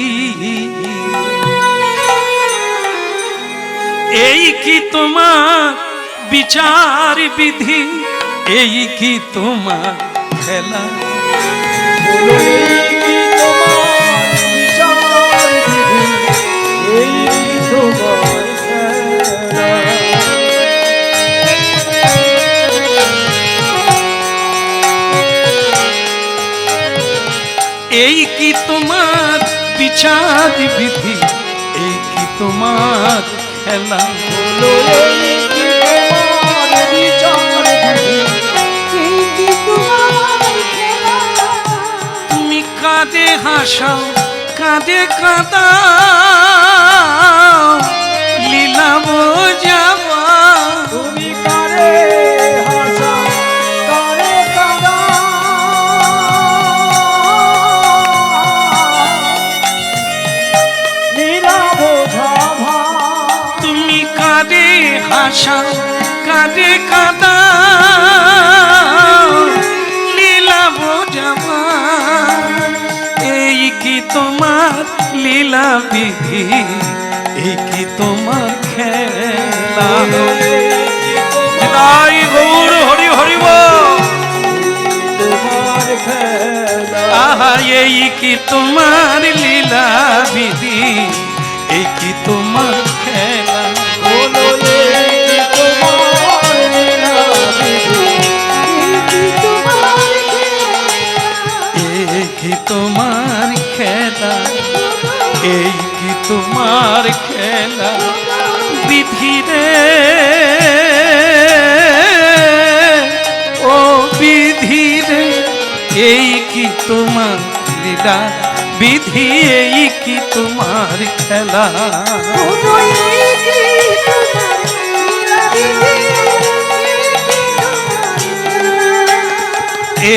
Speaker 1: এই কি তোমার বিচার বিধি, এই কি তোমার খেলা? এই কি তোমার বিচার বিধি, এই কি তোমার খেলা? তুমি কাঁদে হাসাও, কাঁদে কাঁদাও, লীলা বোঝাবা। তুমি কাঁদে হাসাও, কাঁদে কাঁদাও, লীলা বোঝাবা। তুমি কাঁদে হাসাও, কাঁদে কাঁদাও, লীলা বোঝাবা। এই কি তোমার লীলা বিধি, এই কি তোমার খেলা? তাই গৌর হরি হরিব, আহা এই কি তোমার লীলা বিধি, এই কি তোমার খেলা? এই কি তোমার খেলা, এই কি তোমার খেলা? বিধি রে, ও বিধি রে, এই কি তোমার লীলা বিধি, এই কি তোমার খেলা?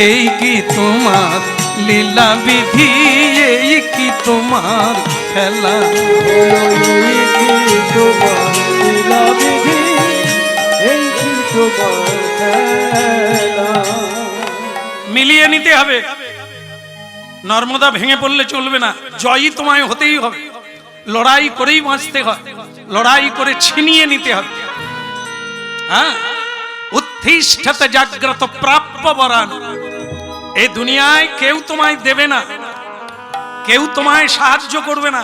Speaker 1: এই কি তোমার লীলা বিধি, এই কি তোমার খেলা? এই কি তোমার লীলা বিধি, এই কি তোমার মিলিয়ে নিতে হবে। নর্মদা ভেঙে পড়লে চলবে না, জয়ী তোমায় হতেই হবে, লড়াই করেই বাঁচতে হয়, লড়াই করে ছিনিয়ে নিতে হবে। হ্যাঁ, উত্তিষ্ঠত জাগ্রত প্রাপ্য বরান। এই দুনিয়ায় কেউ তোমায় দেবে না, কেউ তোমায় সাহায্য করবে না,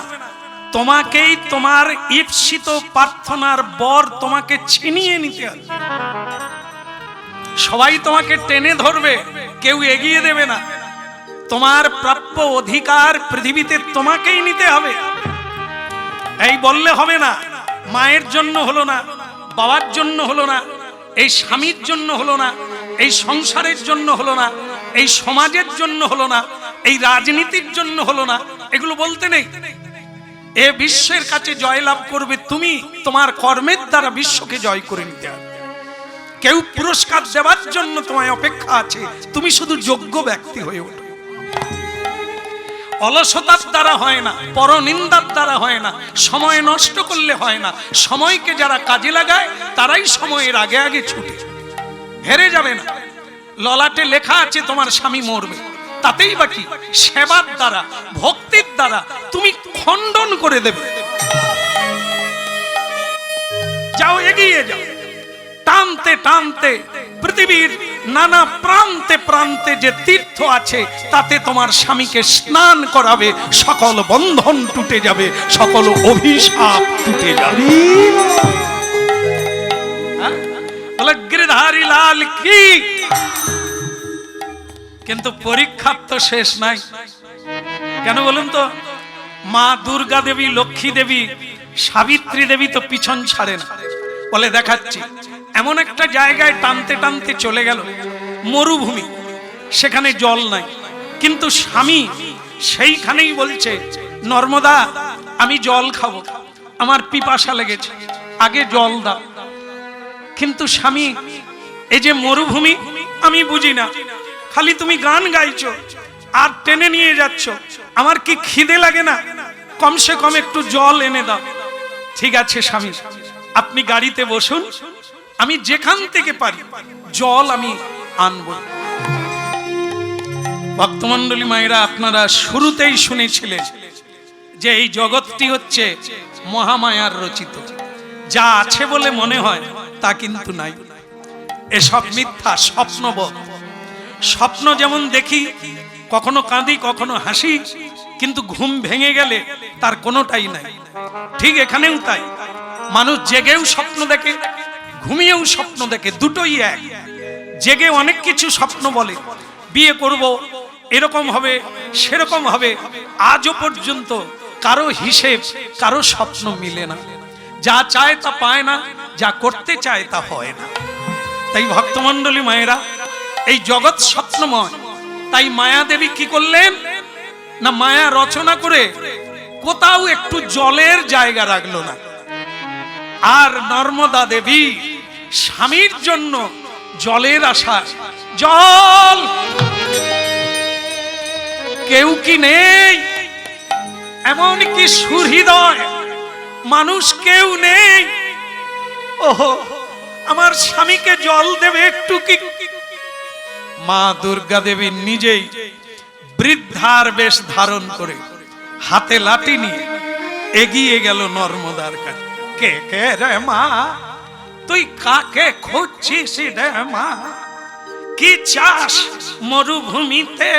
Speaker 1: তোমাকেই তোমার ঈপ্সিত প্রার্থনার বর তোমাকে ছিনিয়ে নিতে হবে। সবাই তোমাকে টেনে ধরবে, কেউ এগিয়ে দেবে না। তোমার প্রাপ্য অধিকার পৃথিবীতে তোমাকেই নিতে হবে। এই বললে হবে না, মায়ের জন্য হলো না, বাবার জন্য হলো না, এই স্বামীর জন্য হলো না, এই সংসারের জন্য হলো না, এই সমাজের জন্য হলো না, এই রাজনীতির জন্য হলো না, এগুলো বলতে নেই। এ বিশ্বের কাছে জয়লাভ করবে তুমি তোমার কর্মের দ্বারা বিশ্বকে জয় করে নিতে হবে। কেউ পুরস্কার দেওয়ার জন্য তোমায় অপেক্ষা আছে, তুমি শুধু যোগ্য ব্যক্তি হয়ে ওঠো। অলসতার দ্বারা হয় না, পরনিন্দার দ্বারা হয় না, সময় নষ্ট করলে হয় না। সময়কে যারা কাজে লাগায় তারাই সময়ের আগে আগে ছুটে, হেরে যাবে না। ললাটে লেখা আছে তোমার স্বামী মরবে, তাতেই বাকি সেবার দ্বারা, ভক্তির দ্বারা তুমি খণ্ডন করে দেবে। যাও, এগিয়ে যাও, টানতে টানতে পৃথিবীর নানা প্রান্তে প্রান্তে যে তীর্থ আছে তাতে তোমার স্বামীকে স্নান করাবে, সকল বন্ধন টুটে যাবে, সকল অভিশাপ টুটে যাবে। গিরধারী লাল কি। কিন্তু পরীক্ষা তো শেষ নাই। কেন বলুন তো? মা দুর্গা দেবী, লক্ষ্মী দেবী, সাবিত্রী দেবী তো পিছন ছাড়ে না। বলে দেখাচ্ছি, এমন একটা জায়গায় টানতে টানতে চলে গেল, মরুভূমি, সেখানে জল নাই, কিন্তু স্বামী সেইখানেই বলছে, নর্মদা আমি জল খাবো, আমার পিপাসা লেগেছে, আগে জল দাও। কিন্তু স্বামী, এই যে মরুভূমি আমি বুঝি না, খালি তুমি গান গাইছো আর টেনে নিয়ে যাচ্ছ, আমার কি খিদে লাগে না? কমসে কম একটু জল এনে দাও। ঠিক আছে স্বামী, আপনি গাড়িতে বসুন, আমি যেখান থেকে পারি জল আমি আনবো। ভক্তমণ্ডলী মায়েরা, আপনারা শুরুতেই শুনেছিলেন যে এই জগৎটি হচ্ছে মহামায়ার রচিত। যা আছে বলে মনে হয় তা কিন্তু নাই, এসব মিথ্যা, স্বপ্নবৎ। স্বপ্ন যেমন দেখি, কখনো কাঁদি কখনো হাসি, কিন্তু ঘুম ভেঙে গেলে তার কোনোটাই নাই। ঠিক এখানেও তাই, মানুষ জেগেও স্বপ্ন দেখে, ঘুমিয়েও স্বপ্ন দেখে, দুটোই এক। জেগে অনেক কিছু স্বপ্ন বলে, বিয়ে করব, এরকম হবে, সেরকম হবে, আজও পর্যন্ত কারো হিসেব, কারো স্বপ্ন মিলে না। যা চায় তা পায় না, যা করতে চায় তা হয় না। তাই ভক্তমণ্ডলী মায়েরা, এই জগৎ স্বপ্নময়। তাই মায়া দেবী কি করলেন না, মায়া রচনা করে কোথাও একটু জলের জায়গা রাখলো না। আর নর্মদা দেবী স্বামীর জন্য জলের আশা, জল কেউ কি নেই, এমন কি সুহৃদয় মানুষ কেউ নেই? ওহো, আমার স্বামীকে জল দেবে একটু কি? মা দুর্গা দেবী নিজেই বৃদ্ধার বেশ ধারণ করে, হাতে লাঠি নিয়ে এগিয়ে গেল নর্মদার কাছে। কে কে রে মা, তুই কাকে খুঁজছিস রে মা? কি চাস মরুভূমিতে?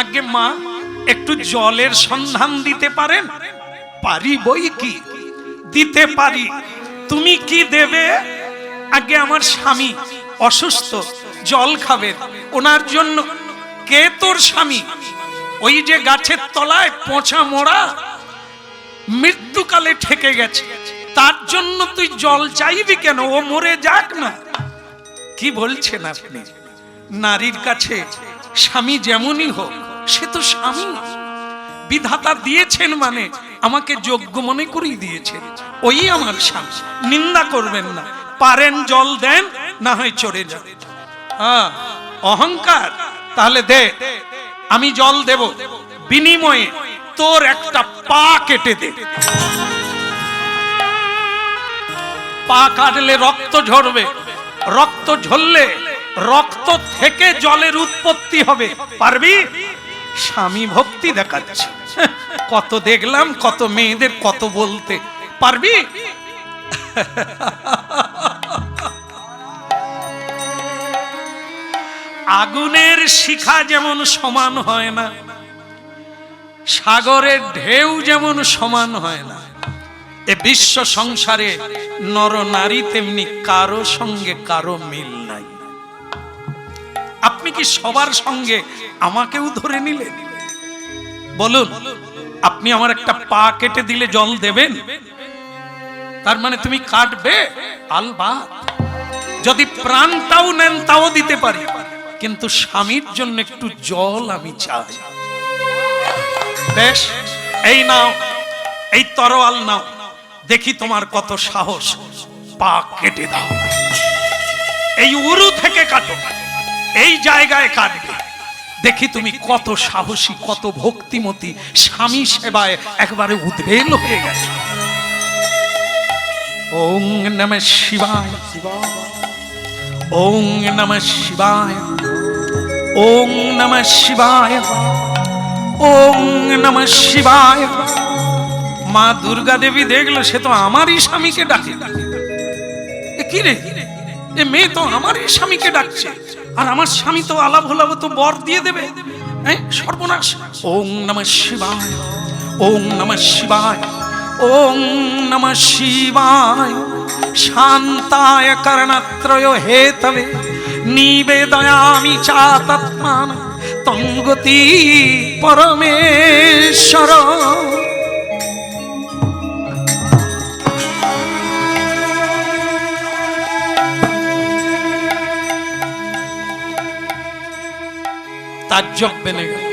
Speaker 1: আগে মা, একটু জলের সন্ধান দিতে পারেন? পারি বই কি, দিতে পারি। তুমি কি দেবে? আগে আমার স্বামী অসুস্থ, জল খাবে, ওনার জন্য। কে তোর স্বামী? ওই যে গাছের তলায় পচা মোড়া, মৃত্যুকালে ঠেকে গেছে, তার জন্য তুই জল চাইবি কেন? ও মরে যাক না। কি বলছেন আপনি? নারীর কাছে স্বামী যেমনই হোক, সে তো স্বামী। বিধাতা দিয়েছেন মানে আমাকে যোগ্য মনে করেই দিয়েছেন, ওই আমার স্বামী। নিন্দা করবেন না, পারেন জল দেন, না হয় চলে যান। হ্যাঁ, অহংকার, তাহলে দে, আমি জল দেব, বিনিময়ে তোর একটা পা কেটে দে। পা কাটলে রক্ত ঝরবে, রক্ত ঝরলে রক্ত থেকে জলের উৎপত্তি হবে, পারবি? স্বামী ভক্তি দেখাচ্ছে। কত দেখলাম, কত মেয়েদের কত বলতে, পারবি? আগুনের শিখা যেমন সমান হয় না, সাগরের ঢেউ যেমন সমান হয় না, এ বিশ্ব সংসারে নর নারী তেমনি কারো সঙ্গে কারো মিল নাই। আপনি কি সবার সঙ্গে আমাকেও ধরে নিলেন? বলুন, আপনি আমার একটা পা কেটে দিলে জল দেবেন? তার মানে তুমি কাটবে? আলবাত। যদি প্রাণটাও নেন তাও দিতে পারি, কিন্তু স্বামীর জন্য একটু জল আমি চাই। বেশ, এই নাও, এই তরোয়াল নাও, দেখি তোমার কত সাহস, পা কেটে দাও। এই উরু থেকে কাটো, এই জায়গায় কাটবে, দেখি তুমি কত সাহসী, কত ভক্তিমতী, স্বামী সেবায় একবারে উদ্বেল হয়ে গেছে। ওং নমঃ শিবায়, ওং নমঃ শিবায়, ওং নমঃ শিবায়, ওং নমঃ শিবায়। মা দুর্গা দেবী দেখলো সে তো আমারই স্বামীকে ডাকে। কি রে, এ মেয়ে তো আমারই স্বামীকে ডাকছে, আর আমার স্বামী তো আলাপ হলাব তো বর দিয়ে দেবে। সর্বনাশ। ওং নমঃ শিবায়, ওং নমঃ শিবায়, ওং নমঃ শিবায়। শান্তায় করণত্রয় হেতবে নিবেদয়ামি চাতত্মান তঙ্গতি পরমেশ্বর। তাজ্জব বেনে গেল।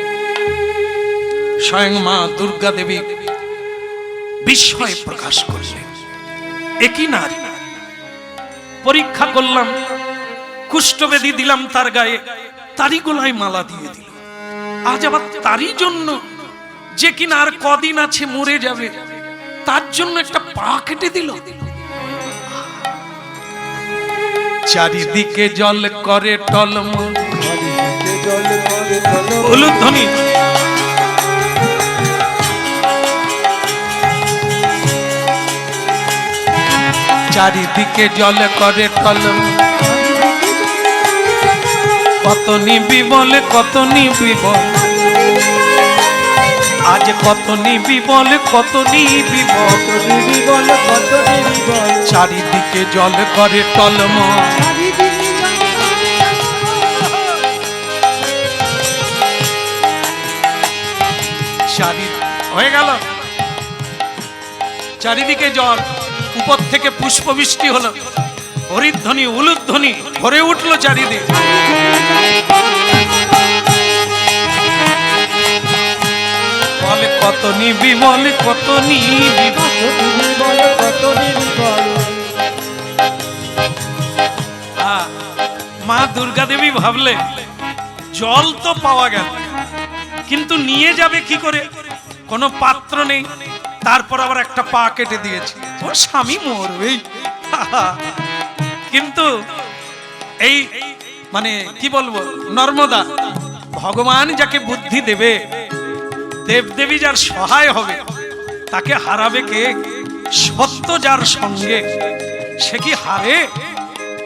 Speaker 1: স্বয়ং মা দুর্গা দেবী বিস্ময় প্রকাশ করলেন, একই নারী। পরীক্ষা করলাম, কুষ্ঠবেদী দিলাম তার গায়ে, তারই গলায় মালা দিয়ে দিল। আজ আবার তারই জন্য, যে কিনা আর কদিন আছে মরে যাবে, তার জন্য একটা পা কেটে দিল। চারিদিকে জল করে টলমল, উলুধ্বনি। চারিদিকে জল করে টলমল, কত নিবি বলে, কত নিবি বল, আজ কত নিবি বলে, কত নিবি বল,
Speaker 2: কত নিবি বল।
Speaker 1: চারিদিকে জল করে টলমল। হয়ে গেল, চারিদিকে জল, উপর থেকে পুষ্প বৃষ্টি হলো, হরিধ্বনি উলুধ্বনি ভরে উঠলো চারিদিকে। বলে কত নিবি বলে, কত নিবি
Speaker 2: বল, কত নিবি বল।
Speaker 1: মা দুর্গা দেবী ভাবলে জল তো পাওয়া গেল, কিন্তু নিয়ে যাবে কি করে? কোনো পাত্র নেই, তারপর আবার একটা পা কেটে দিয়েছে, ওর স্বামী মরবেই। কিন্তু এই মানে কি বলবো, নর্মদা, ভগবান যাকে বুদ্ধি দেবে, দেবদেবী যার সহায় হবে, তাকে হারাবে কে? সত্য যার সঙ্গে, সে কি হারে?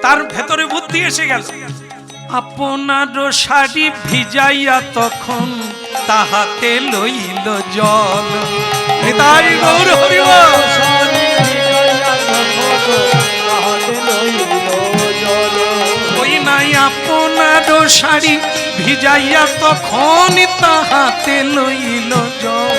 Speaker 1: তার ভেতরে বুদ্ধি এসে গেল। আপনার শাড়ি ভিজাইয়া তখন তাহাতে লইল জল। তাই গৌর হরিব। ওই নাই আপনার শাড়ি ভিজাইয়া তখন তাহাতে লইল জল।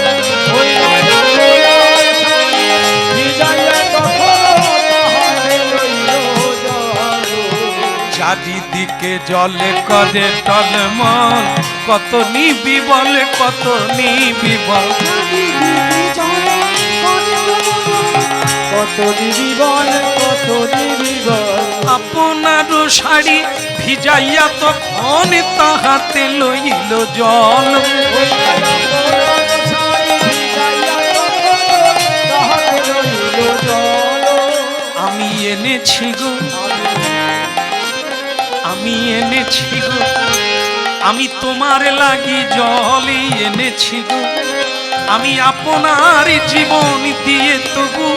Speaker 1: চারিদিকে জলে করে টলমল, কত নিবি বলে, কত নিবি বল,
Speaker 2: কত নিবি বল, কত নিবি বল।
Speaker 1: আপনার শাড়ি ভিজাইয়া তখন তাহাতে লইল জল। আমি এনেছি গো, আমি আমি এনেছি গো, আমি তোমার লাগি জলই এনেছি গো, আমি আপনার জীবন দিয়ে তবু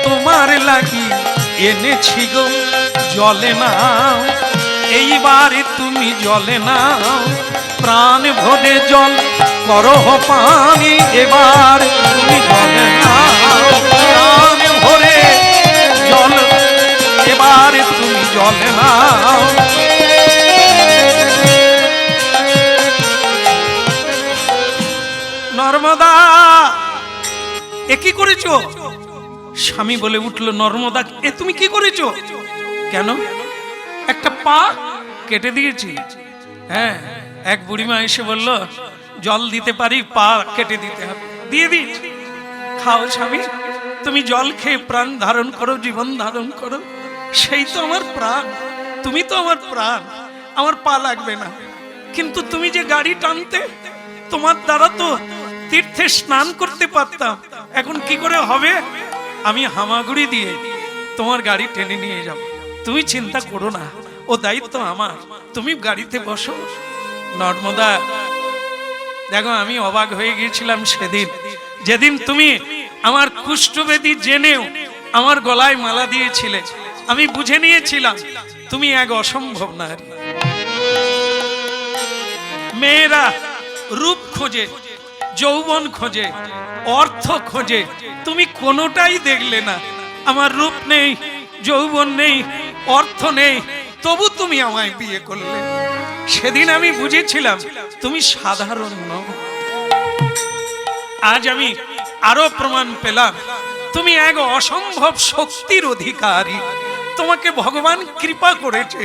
Speaker 1: তোমার লাগি এনেছি গো। জলে নাও এইবারে তুমি জলে নাও, প্রাণ ভরে জল করো পানি, এবার তুমি জলে নাও, প্রাণ ভরে জল এবার তুমি জলে নাও। নর্মদা এ কি করেছো? স্বামী বলে উঠলো, নর্মদা এ তুমি কি করেছো? কেন? একটা পা কেটে দিয়েছি। হ্যাঁ, এক বুড়িমা এসে বলল জল দিতে পারি, পা কেটে দিতে হবে, দিয়ে দিয়েছি। খাও স্বামী, তুমি জল খেয়ে প্রাণ ধারণ করো, জীবন ধারণ করো, সেই তো আমার প্রাণ, তুমি তো আমার প্রাণ, আমার পা লাগবে না। কিন্তু তুমি যে গাড়ি টানতে, তোমার দ্বারা তো তীর্থে স্নান করতে পারতাম, এখন কি করে হবে? আমি হামাগুড়ি দিয়ে তোমার গাড়ি টেনে নিয়ে যাব, তুমি চিন্তা করো না, ও দায়িত্ব আমার, তুমি গাড়িতে বসো। নর্মদা দেখো, আমি অবাক হয়ে গিয়েছিলাম সেদিন, যেদিন তুমি আমার কুষ্ঠবেদী জেনেও আমার গলায় মালা দিয়েছিলে। আমি বুঝে নিয়েছিলাম তুমি এক অসম্ভব নারী। মেয়েরা রূপ খোঁজে, যৌবন খোঁজে, অর্থ খোঁজে, তুমি কোনোটাই দেখলে না। আমার রূপ নেই, যৌবন নেই, অর্থ নেই, তবু তুমি আমায় বিয়ে করলে। সেদিন আমি বুঝেছিলাম তুমি সাধারণ নও। আজ আমি আরো প্রমাণ পেলাম তুমি এক অসম্ভব শক্তির অধিকারী। তোমাকে ভগবান কৃপা করেছে,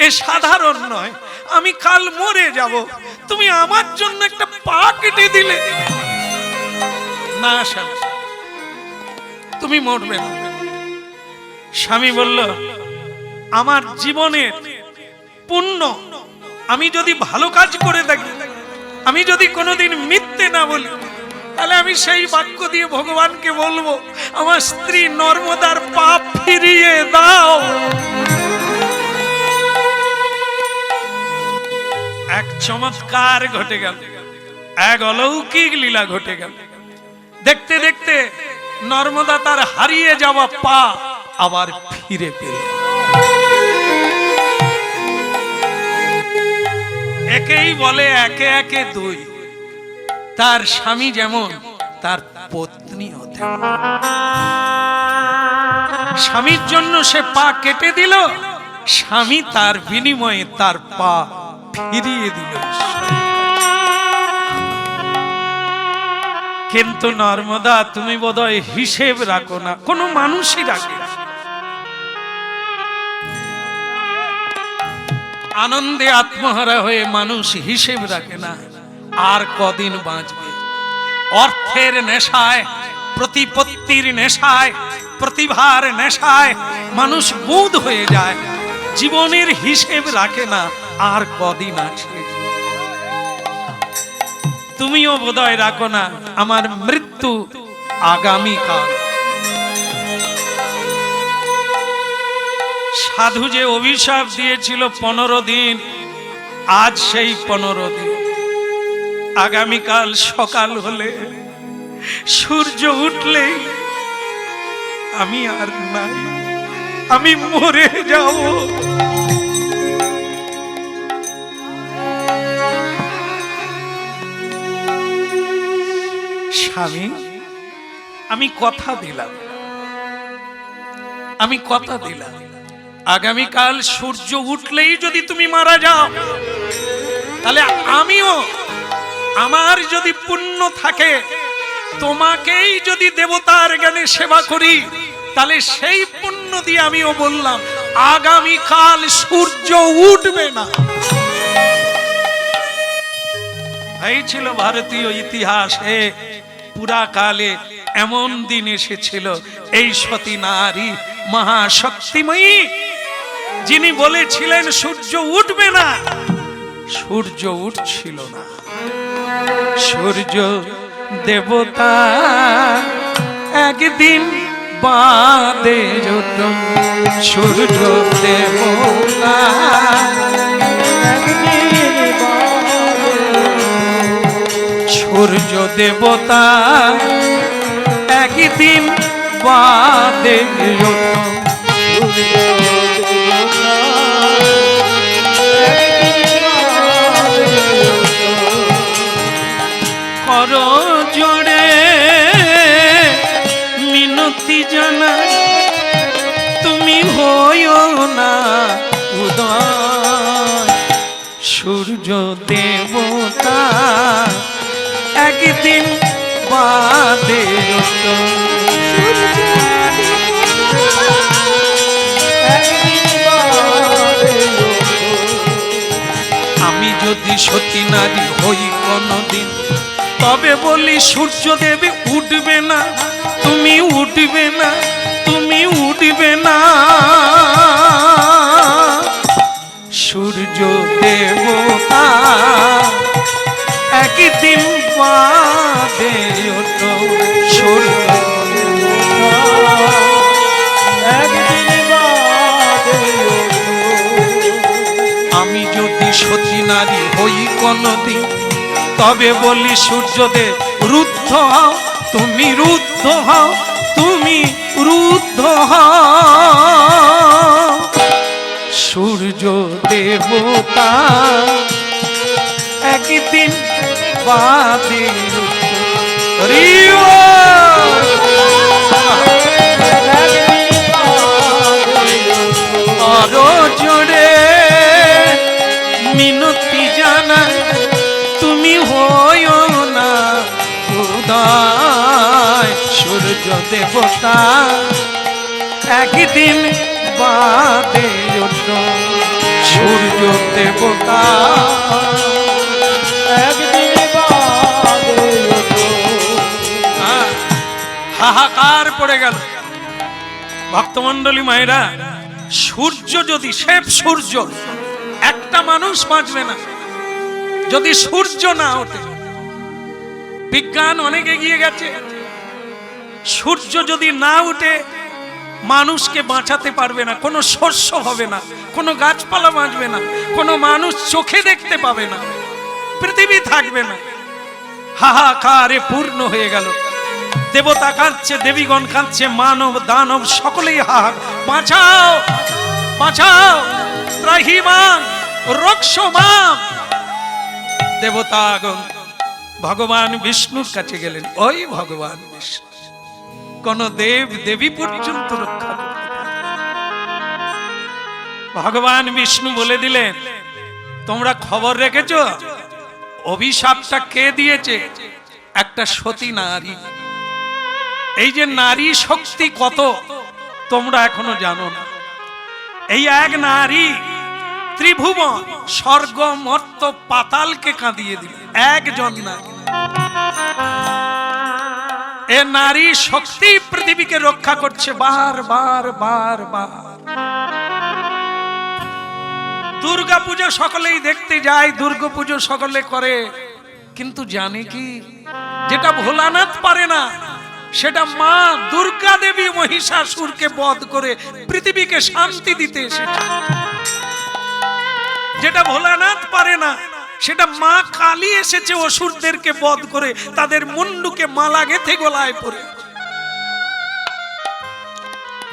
Speaker 1: এ সাধারণ নয়। আমি কাল মরে যাব, তুমি আমার জন্য একটা পা কেটে দিলে। না স্বামী, তুমি মরবে না। স্বামী বলল, আমার জীবনের পুণ্য, আমি যদি ভালো কাজ করে থাকি, আমি যদি কোনোদিন মিথ্যে না বলি, তাহলে আমি সেই বাক্য দিয়ে ভগবানকে বলবো, আমার স্ত্রী নর্মদার পাপ ফিরিয়ে দাও। এক চমৎকার ঘটে গেল, এক অলৌকিক লীলা ঘটে গেল। দেখতে দেখতে নর্মদা তার হারিয়ে যাওয়া পা আবার ফিরে পেল। একেই বলে একে একে দুই। তার স্বামী যেমন, তার পত্নীও তেমন। স্বামীর জন্য সে পা কেটে দিল, স্বামী তার বিনিময়ে তার পা ফিরিয়ে দিল। কিন্তু নর্মদা, তুমি বোধহয় হিসেব রাখো না, কোনো মানুষই রাখে না। আনন্দে আত্মহারা হয়ে মানুষ হিসেব রাখে না আর কদিন বাঁচবে। অর্থের নেশায়, প্রতিপত্তির নেশায়, প্রতিভার নেশায় মানুষ বুঁদ হয়ে যায়, জীবনের হিসেব রাখে না আর কদিন আছে। তুমিও বোধহয় রাখো না আমার মৃত্যু আগামীকাল। সাধু যে অভিশাপ দিয়েছিল 15 দিন, আজ সেই 15 দিন। আগামীকাল সকাল হলে, সূর্য উঠলেই আমি আর নাই, আমি মরে যাব। স্বামী, আমি কথা দিলাম, আমি কথা দিলাম, আগামীকাল সূর্য উঠলেই যদি তুমি মারা যাও, তাহলে আমিও, আমার যদি পুণ্য থাকে, তোমাকেই যদি দেবতার জ্ঞানে সেবা করি, তাহলে সেই পুণ্য দিয়ে আমিও বললাম আগামীকাল সূর্য উঠবে না। এই ছিল ভারতীয় ইতিহাসে পুরাকালে এমন দিন এসেছিল, এই সতী নারী মহাশক্তিময়ী, যিনি বলেছিলেন সূর্য উঠবে না, সূর্য উঠছিল না। সূর্য দেবতা একদিন বাদে যত সূর্য দেবতা সূর্য দেবতা একদিন বাদে কর জোড়ে মিনতি জানা তুমি হইও না উদয় সূর্য দেবতা একদিন বাদে আমি যদি সতী নারী হই কোনদিন তবে বলি সূর্য দেবী উঠবে না তুমি উঠবে না তুমি উঠবে না সূর্য দেবতা একদিন বাদে ওঠো সূর্য আমি যদি সতী নারী হই কোনদিন তবে বলি সূর্যদেব রুদ্ধ হও তুমি রুদ্ধ হও তুমি রুদ্ধ হও সূর্য দেবতা একদিন বাদে আরো জোরে মিনতি জানা তুমি হইও না উদয় সূর্য দেবতা একদিন বাদে ওঠো সূর্য দেবতা একদিন বাদে ওঠো হাহাকার পড়ে গেল ভক্তমণ্ডলী মায়েরা সূর্য যদি শেষ সূর্য একটা মানুষ বাঁচবে না যদি সূর্য না ওঠে বিজ্ঞান অনেক এগিয়ে গেছে সূর্য যদি না উঠে মানুষকে বাঁচাতে পারবে না কোনো শস্য হবে না কোনো গাছপালা বাঁচবে না কোনো মানুষ চোখে দেখতে পাবে না পৃথিবী থাকবে না হাহাকারে পূর্ণ হয়ে গেল দেবতা কাঁদছে দেবীগণ কাঁদছে মানব দানব সকলেই হাহাকার বাঁচাও বাঁচাও ত্রাহিমাং রক্ষমাং দেবতাগণ ভগবান বিষ্ণুর কাছে গেলেন ওই ভগবান বিষ্ণু কোন দেব দেবী পর্যন্ত রক্ষা করতে ভগবান বিষ্ণু বলে দিলেন তোমরা খবর রেখেছো অভিশাপটা কে দিয়েছে একটা সতী নারী এই যে নারী শক্তি কত তোমরা এখনো জানো না এই এক নারী ত্রিভুবন স্বর্গ মর্ত পাতালকে কাঁদিয়ে দিল একজন নারী এ নারী শক্তি পৃথিবীকে রক্ষা করছে বার বার বার বার দুর্গা পুজো সকলেই দেখতে যায় দুর্গা পুজো সকলে করে কিন্তু জানে কি যেটা ভোলানাথ পারে না সেটা মা দুর্গা দেবী মহিষাসুরকে বধ করে পৃথিবীকে শান্তি দিতে এসেছে যেটা ভোলানাথ পারে না সেটা মা কালী এসেছে অসুরদেরকে বধ করে তাদের মুন্ডুকে মালা গেঁথে গলায় পরে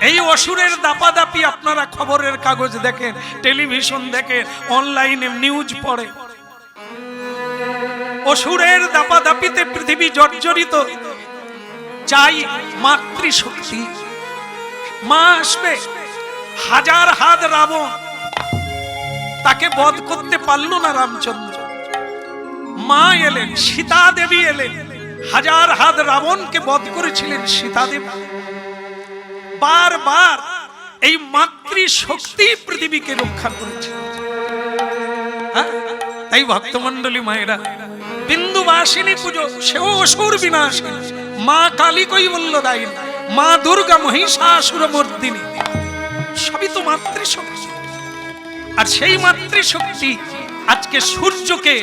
Speaker 1: এই অসুরের দাপাদাপি আপনারা খবরের কাগজ দেখেন টেলিভিশন দেখেন অনলাইনে নিউজ পড়ে অসুরের দাপাদাপিতে পৃথিবী জর্জরিত চাই মাতৃশক্তি মা আসবে হাজার হাত রাবণ তাকে বধ করতে পারলো না রামচন্দ্র মা এলেন সীতা দেবী এলেন হাজার হাত রাবণকে বধ করেছিলেন সীতা দেবী বারবার এই মাতৃশক্তি পৃথিবীকে রক্ষা করেছে তাই ভক্তমণ্ডলী মায়েরা বিন্দুবাসিনী পুজো সেও অসুর বিনাশিনী মা কালী কৈবল্যদায়ী মা দুর্গা মহিষাসুরমর্দিনী সবই তো মাতৃশক্তি আর সেই মাতৃশক্তি আজকে সূর্যকে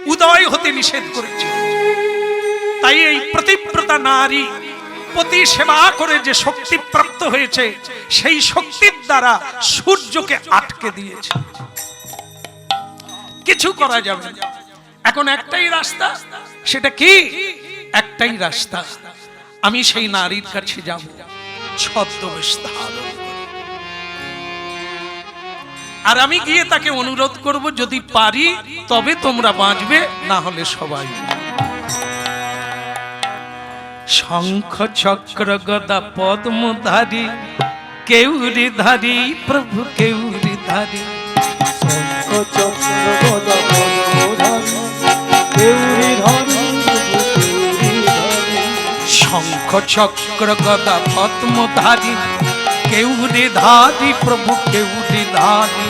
Speaker 1: উদয় হতে নিষেধ করেছে তাই এই প্রতিব্রতা নারী পতি সেবা করে যে শক্তি প্রাপ্ত হয়েছে, সেই শক্তির দ্বারা সূর্যকে আটকে দিয়েছে, কিছু করা যাবে না। এখন একটাই রাস্তা, সেটা কি? একটাই রাস্তা, আমি সেই নারীর কাছে যাব ছদ্মবেশ ধারণ করে। আর আমি গিয়ে তাকে অনুরোধ করব, যদি পারি তবে তোমরা বাঁচবে, না হলে সবাই। শঙ্খ চক্র গদা পদ্মধারী কেউরি ধারী প্রভু কেউরি ধারী,
Speaker 2: শঙ্খ চক্র গদা পদ্মধারী কেউরি ধারী কেউরি ধারী।
Speaker 1: শঙ্খ চক্র গদা পদ্মধারী কেউরি ধারী প্রভু কেউরি ধারী,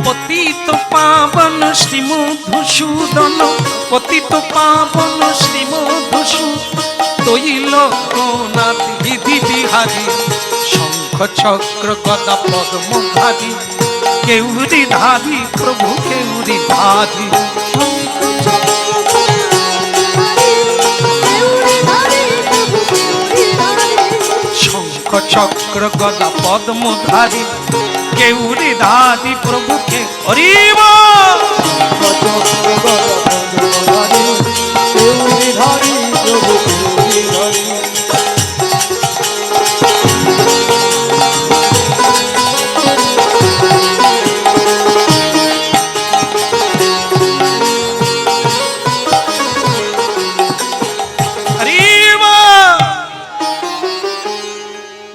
Speaker 1: পতিত পাবন শ্রী মধুসূদন, পতিত পাবন শ্রী মধুসূদন, তৈল কোনাথ বিধি বিহারী, শঙ্খ চক্র গদা পদ্মধারী কেউরি ধারী প্রভু কেউরি ধারী। শঙ্খ চক্র গদা পদ্মধারী কেউরি ধারী প্রভু কে হরিব।
Speaker 2: কেউরি ধারী প্রভু কেউরি ধারী।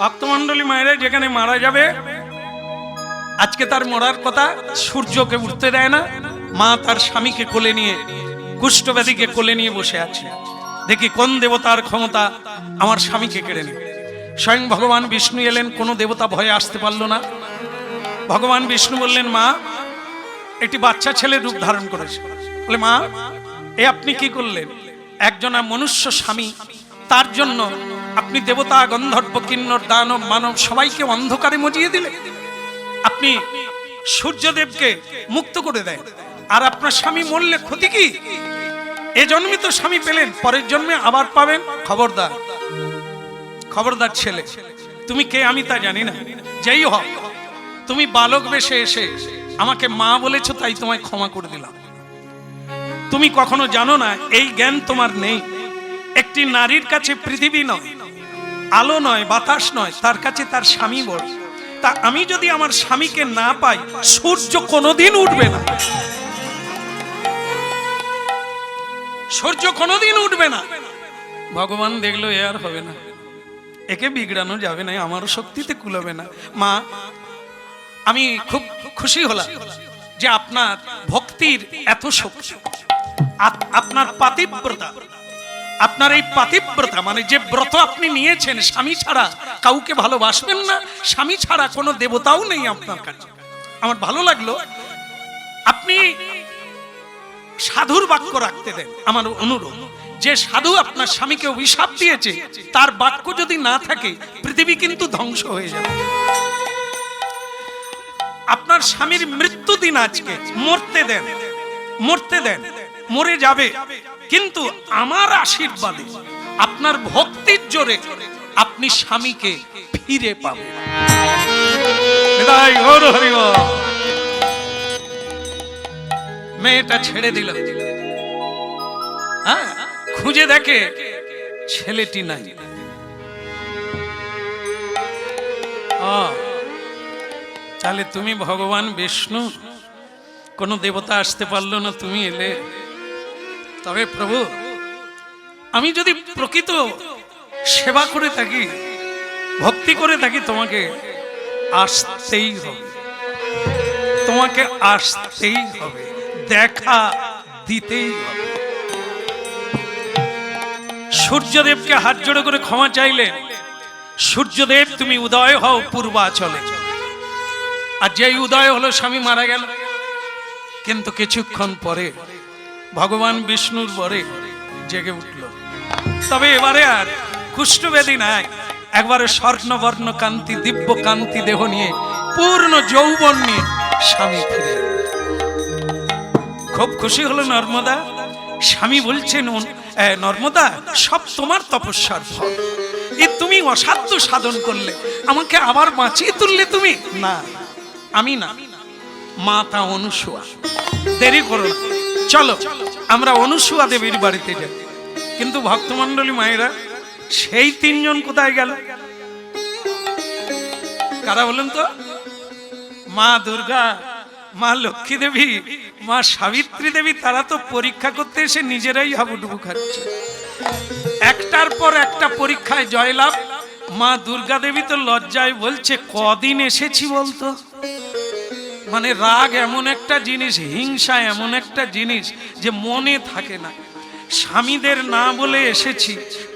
Speaker 1: ভক্তমন্ডলী মায়েরা, যেখানে মারা যাবে, আজকে তার মরার কথা, সূর্যকে উঠতে দেয় না, মা তার স্বামীকে কোলে নিয়ে, কুষ্ঠব্যাধিকে কোলে নিয়ে বসে আছে। দেখি কোন দেবতার ক্ষমতা আমার স্বামীকে কেড়ে নেয়। স্বয়ং ভগবান বিষ্ণু এলেন, কোনো দেবতা ভয়ে আসতে পারলো না। ভগবান বিষ্ণু বললেন, মা একটি বাচ্চা ছেলে রূপ ধারণ করেছে। বলে, মা এ আপনি কি করলেন? একজনা মনুষ্য স্বামী, তার জন্য আপনি দেবতা গন্ধর্ব কিন্নর দানব মানব সবাইকে অন্ধকারে মজিয়ে দিলেন। আপনি সূর্যদেবকে মুক্ত করে দেন, আর আপনার স্বামী মরলে ক্ষতি কি? এ জন্মে তো স্বামী পেলেন, পরের জন্মে আবার পাবেন। খবরদার, খবরদার ছেলে, তুমি কে আমি তা জানি না, যেই হোক তুমি বালক বেশে এসে আমাকে মা বলেছো, তাই তোমায় ক্ষমা করে দিলাম। তুমি কখনো জানো না, এই জ্ঞান তোমার নেই। একটি নারীর কাছে পৃথিবী নয়, আলো নয়, বাতাস নয়, তার কাছে তার স্বামী বড়। তা আমি যদি আমার স্বামীকে না পাই, সূর্য কোনোদিন উঠবে না, সূর্য কোনোদিন উঠবে না। ভগবান দেখলো এ আর হবে না, একে বিগড়ানো যাবে না, আমারও শক্তিতে কুলাবে না। মা, আমি খুব খুশি হলাম যে আপনার ভক্তির এত শক্তি, আপনার পাতিব্রতা, আপনার এই পাতিব্রতা মানে যে ব্রত আপনি নিয়েছেন, স্বামী ছাড়া কাউকে ভালোবাসবেন না, স্বামী ছাড়া কোনো দেবতাও নেই আপনার কাছে। আমার ভালো লাগলো। আপনি সাধুর বাক্য রাখতে দেন। আমার অনুরোধ, যে সাধু আপনার স্বামীকে অভিশাপ দিয়েছে, তার বাক্য যদি না থাকে, পৃথিবী কিন্তু ধ্বংস হয়ে যাবে। আপনার স্বামীর মৃত্যু দিন আজকে, মরতে দেন, মরতে দেন, মরে যাবে, কিন্তু আমার আশীর্বাদে, আপনার ভক্তির জোরে আপনি স্বামীকে ফিরে পাবেন। মেয়েটা ছেড়ে দিল, হ্যাঁ, খুঁজে দেখে ছেলেটি নাই। তাহলে তুমি ভগবান বিষ্ণু, কোন দেবতা আসতে পারলো না, তুমি এলে। তবে প্রভু, আমি যদি প্রকৃত সেবা করে থাকি, ভক্তি করে থাকি, তোমাকে আসতেই হবে, তোমাকে আসতেই হবে, দেখা দিতেই হবে। সূর্যদেবকে হাত জোড়ে করে ক্ষমা চাইলেন। সূর্যদেব, তুমি উদয় হও পূর্বাচলে। আর যেই উদয় হলো, স্বামী মারা গেল। কিন্তু কিছুক্ষণ পরে ভগবান বিষ্ণুর বরে জেগে উঠল। তবে এবারে আর কুষ্ঠব্যাধি নাই, একবারে স্বর্ণবর্ণ কান্তি, দিব্য কান্তি দেহ নিয়ে, পূর্ণ যৌবন নিয়ে স্বামী ফিরে। খুব খুশি হলো নর্মদা। স্বামী বলছেন, নর্মদা, সব তোমার তপস্যার ফল। তুমি অসাধ্য সাধন করলে, আমাকে আবার বাঁচিয়ে তুললে তুমি। না, আমি না, মাতা অনুসুয়া। দেরি করো না, চলো আমরা অনুসুয়া দেবীর বাড়িতে যাই। কিন্তু ভক্তমণ্ডলী মায়েরা, সেই তিনজন কোথায় গেল? কারা বলেন তো? মা দুর্গা, মা লক্ষ্মী দেবী, মা সাবিত্রী দেবী। তারা তো পরীক্ষা করতে এসে নিজেরাই হাবুডুবু খাচ্ছে। একটার পর একটা পরীক্ষায় জয়লাভ। মা দুর্গা দেবী তো লজ্জায় বলছে, কদিন এসেছি বলতো। মানে রাগ এমন একটা জিনিস, হিংসা এমন একটা জিনিস যে মনে থাকে না। স্বামীদের না বলে এসেছি,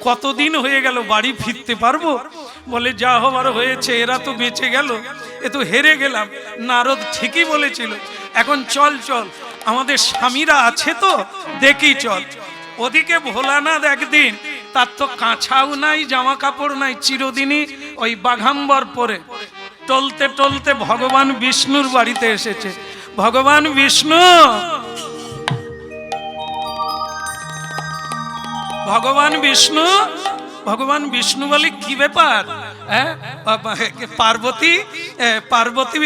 Speaker 1: কতদিন হয়ে গেল, বাড়ি ফিরতে পারবো? বলে যা হবার হয়েছে, এরা তো বেঁচে গেল, এ তো হেরে গেলাম। নারদ ঠিকই বলেছিল, এখন চল চল, আমাদের স্বামীরা আছে তো, দেখি চল। ওদিকে ভোলানাথ একদিন, তার তো কাঁচাও নাই, জামা কাপড় নাই, চিরদিনই ওই বাঘাম্বর পরে টলতে টলতে ভগবান বিষ্ণুর বাড়িতে এসেছে। ভগবান বিষ্ণু, ভগবান বিষ্ণু, ভগবান বিষ্ণু বলে, কি ব্যাপার? পার্বতী, পার্বতী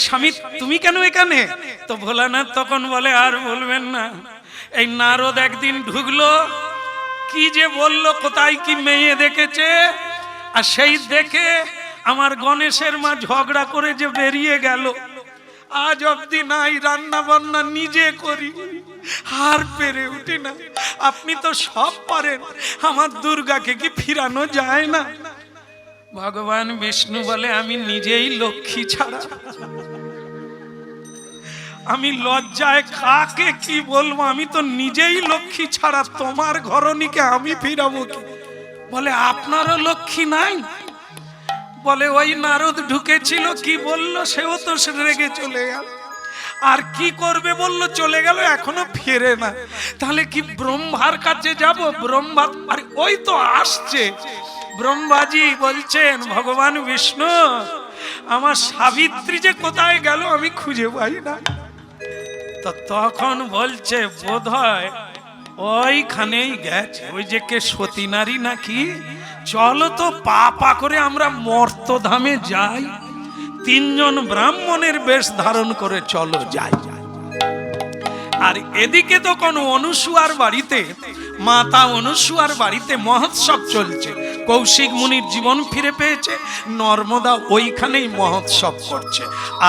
Speaker 1: স্বামী, তুমি কেন এখানে? তো ভোলানাথ তখন বলে, আর বলবেন না, এই নারদ একদিন ঢুকলো, কি যে বললো, কোথায় কি মেয়ে দেখেছে, আর সেই দেখে আমার গণেশের মা ঝগড়া করে যে বেরিয়ে গেল। আজ অবধি নাই, রান্না বান্না নিজে করি, আর পেরে উঠি না। আপনি তো সব পারেন, আমার দুর্গাকে কি ফিরানো যায় না? ভগবান বিষ্ণু বলে, আমি নিজেই লক্ষ্মী ছাড়া, আমি লজ্জায় কাকে কি বলবো, আমি তো নিজেই লক্ষ্মী ছাড়া, তোমার ঘরণীকে আমি ফিরাবো কি? বলে, আপনারও লক্ষ্মী নাই? বলে, ওই নারদ ঢুকেছিল, কি বললো, সেও তো রেগে চলে গেল। আর কি করবে বললো, চলে গেল, এখনো ফিরে না। তাহলে কি ব্রহ্মার কাছে যাব? ব্রহ্মা, আরে ওই তো আসছে। ব্রহ্মাজি বলছেন, ভগবান বিষ্ণু, আমার সাবিত্রী যে কোথায় গেল আমি খুঁজে পাই না। তো তখন বলছে, বোধহয় ওইখানেই গেছে, ওই যে কে সতী নারী নাকি। চলো তো পা পা করে আমরা মর্তধামে যাই, তিনজন ব্রাহ্মণের বেশ ধারণ করে চলো যাই। আর এদিকে তখন অনুসুয়ার বাড়িতে, মাতা অনুসুয়ার বাড়িতে মহোৎসব চলছে। কৌশিক মুনির জীবন ফিরে পেয়েছে, নর্মদা ওইখানেই মহোৎসব করছে।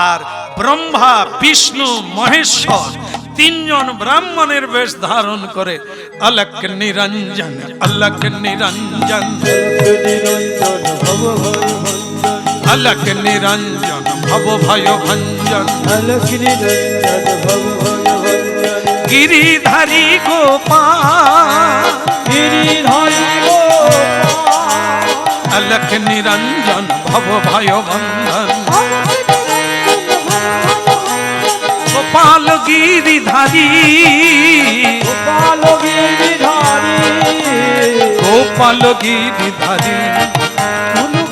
Speaker 1: আর ব্রহ্মা, বিষ্ণু, মহেশ্বর তিনজন ব্রাহ্মণের বেশ ধারণ করে অলক নিরঞ্জন, অলক নিরঞ্জন, অলক নিরঞ্জন ভব ভয় ভঞ্জন, গিরিধারী গোপাল,
Speaker 2: গিরিধারী গোপাল,
Speaker 1: অলক নিরঞ্জন ভব ভয় ভঞ্জন, গোপাল গিরিধারী,
Speaker 2: গোপাল গিরিধারী,
Speaker 1: গোপাল গিরিধারী,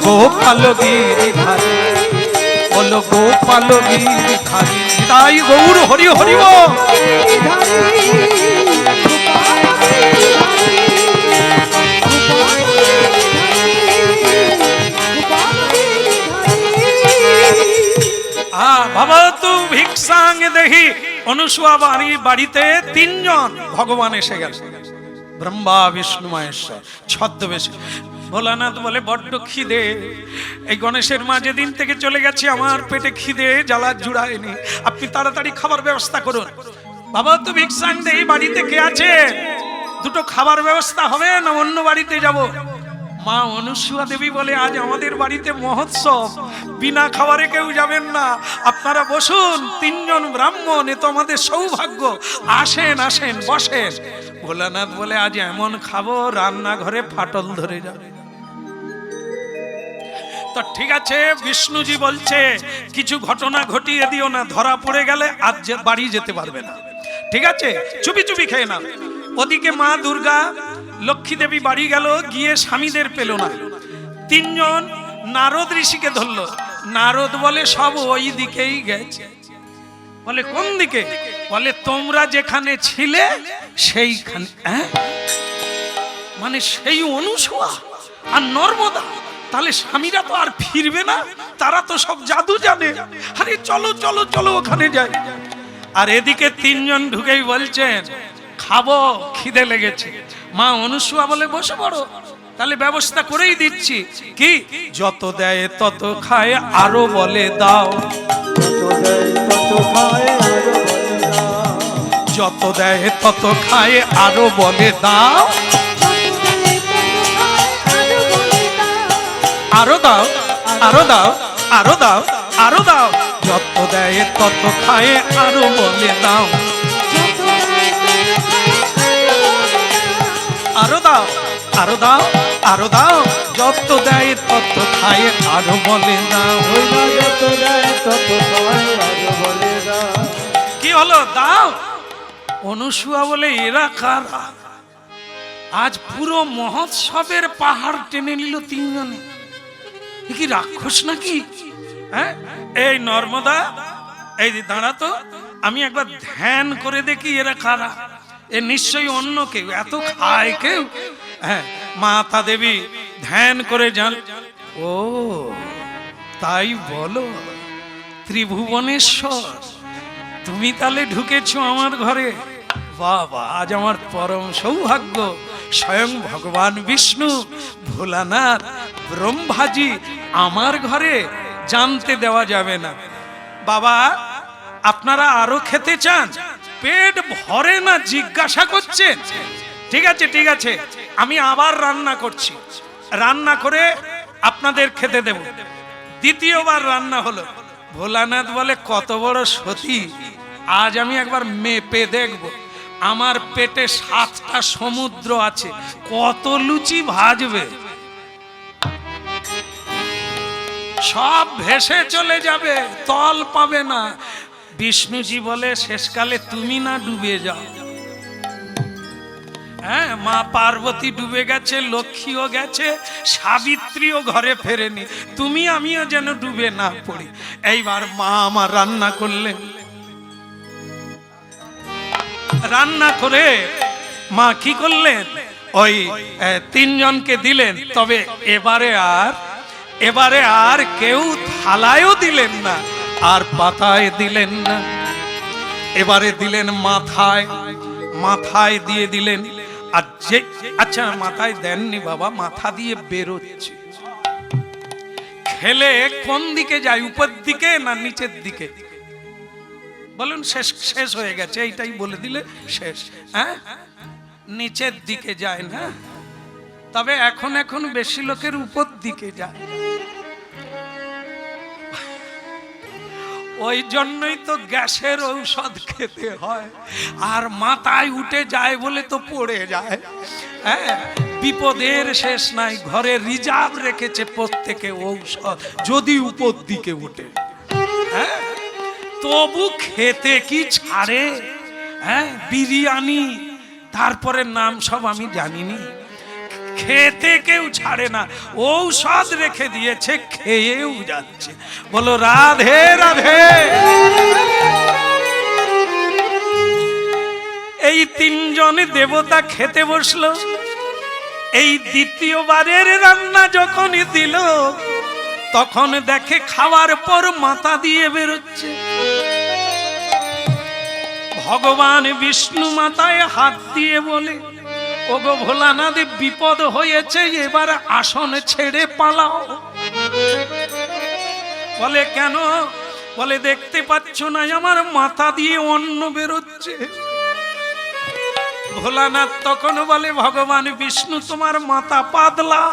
Speaker 1: গোপাল গিরিধারী, বলো গোপাল গিরিধারী। তাই গৌর হরি হরি বল। বাবা তু ভিক্ষাং দেখি অনুসুয়া বাড়িতে তিনজন ভগবান এসে গেল, ব্রহ্মা, বিষ্ণু, মহেশ্বর ছদ্মবেশে। ভোলানাথ বলে, বড্ড খিদে, এই গণেশের মা যেদিন থেকে চলে গেছে আমার পেটে খিদে জ্বালা জুড়ায়নি, আপনি তাড়াতাড়ি খাবার ব্যবস্থা করুন। বাবা তো ভিক্ষাং দেই, বাড়িতে কে আছে? দুটো খাবার ব্যবস্থা হবে না অন্য বাড়িতে যাব? মা অনুসুয়া দেবী বলে, আজ আমাদের বাড়িতে মহোৎসব, বিনা খাবারে কেউ যাবেন না, আপনারা বসুন, তিনজন ব্রাহ্মণ, এ তো আমাদের সৌভাগ্য, আসেন আসেন বসেন। ভোলানাথ বলে, আজ এমন খাবো রান্নাঘরে ফাটল ধরে যাবে। তো ঠিক আছে, বিষ্ণুজি বলছে, কিছু ঘটনা ঘটিয়ে দিও না, ধরা পড়ে গেলে আজ বাড়ি যেতে পারবে না, ঠিক আছে, চুপি চুপি খেয়ে না। ওদিকে মা দুর্গা, লক্ষ্মী দেবী বাড়ি গেল, গিয়ে স্বামীদের পেল না। তিনজন নারদ ঋষিকে ধরলো। নারদ বলে, সব ওই দিকেই গেছে। বলে, কোন দিকে? বলে তোমরা যেখানে ছিলে সেইখানে, মানে সেই অনুসুয়া আর নর্মদা, তাহলে স্বামীরা তো আর ফিরবে না, তারা তো সব জাদু জানে। আরে চলো চলো চলো ওখানে যাই। আর এদিকে তিনজন ঢুকেই বলছেন খাবো, খিদে লেগেছে। মা অনুসুয়া বলে বসে পড়ো, তাহলে ব্যবস্থা করেই দিচ্ছি। কি যত দেয় তত খায়, আরো বলে দাও। যত দেয় তত খায়, আরো বলে দাও। আরো দাও, আরো দাও, আরো দাও, আরো দাও। যত দেয় তত খায়, আরো বলে দাও। আরো দাও, আরো দাও, আরো দাও। যত দেয় তত খায়, আরো বলে দাও।
Speaker 2: যত দেয় তত খায়, আরো বলে দাও।
Speaker 1: কি হলো দাও? অনুসুয়া বলে এরা কারা? আজ পুরো মহোৎসবের পাহাড় টেনে নিল তিনজনে। কি রাক্ষস নাকি? হ্যাঁ, এই নর্মদা, এই দাঁড়া তো, আমি একবার ধ্যান করে দেখি এরা কারা। এ নিশ্চয়ই অন্য কেউ, এত খায় কেউ। হ্যাঁ, মাতা দেবী ধ্যান করে যান। ও তাই বলো, ত্রিভুবনেশ্বর তুমি তাহলে ঢুকেছো আমার ঘরে। বাবা, আজ আমার পরম সৌভাগ্য। স্বয়ং ভগবান বিষ্ণু, ভোলানাথ, ব্রহ্মাজি আমার ঘরে, জানতে দেওয়া যাবে না। বাবা, আপনারা আরো খেতে চান? পেট ভরে না জিজ্ঞাসা করছেন? ঠিক আছে ঠিক আছে, আমি আবার রান্না করছি, রান্না করে আপনাদের খেতে দেব। দ্বিতীয়বার রান্না হলো। ভোলানাথ বলে কত বড় সতী, আজ আমি একবার মেপে দেখব। আমার পেটে 7টা সমুদ্র আছে, কত লুচি ভাজবে, সব ভেসে চলে যাবে, তল পাবে না। বিষ্ণুজি বলে শেষকালে তুমি না ডুবে যাও। হ্যাঁ, মা পার্বতী ডুবে গেছে, লক্ষ্মীও গেছে, সাবিত্রীও ঘরে ফেরেনি, তুমি আমিও যেন ডুবে না পড়ি। এইবার মা আমার রান্না করলেন। রান্না করে মা কি করলেন, ওই তিনজনকে দিলেন। তবে এবারে আর কেউ থালায়ও দিলেন না, আর পাতায় দিলেন না। এবারে দিলেন মাথায়, মাথায় দিয়ে দিলেন। আর যে, আচ্ছা মাথায় দেননি বাবা, মাথা দিয়ে বেরোচ্ছে। খেলে কোন দিকে যায়, উপর দিকে না নিচের দিকে? বলুন, শেষ শেষ হয়ে গেছে, এইটাই বলে দিলে শেষ। হ্যাঁ, নিচের দিকে যায় না, তবে এখন এখন বেশি লোকের উপর দিকে যায়। ওই জন্যই তো গ্যাসের ঔষধ খেতে হয়, আর মাথায় উঠে যায় বলে তো পড়ে যায়। হ্যাঁ, বিপদের শেষ নাই, ঘরে রিজার্ভ রেখেছে প্রত্যেকে ঔষধ, যদি উপর দিকে উঠে। হ্যাঁ, তবু খেতে কি ছাড়ে? হ্যাঁ, বিরিয়ানি, তারপরে নাম সব আমি জানিনি, খেতে কেউ ছাড়ে না, ঔষধ রেখে দিয়েছে, খেয়েও যাচ্ছে। বলো রাধে রাধে। এই তিনজন দেবতা খেতে বসলো। এই দ্বিতীয়বারের রান্না যখন দিল, তখন দেখে খাওয়ার পর মাথা দিয়ে বেরোচ্ছে। ভগবান বিষ্ণু মাথায় হাত দিয়ে বলে, ওগো ভোলানাথ, বিপদ হয়েছে, এবার আসন ছেড়ে পালাও। বলে কেন? বলে দেখতে পাচ্ছ না আমার মাথা দিয়ে অন্ন বেরোচ্ছে। ভোলানাথ তখন বলে, ভগবান বিষ্ণু তোমার মাথা পাতলা,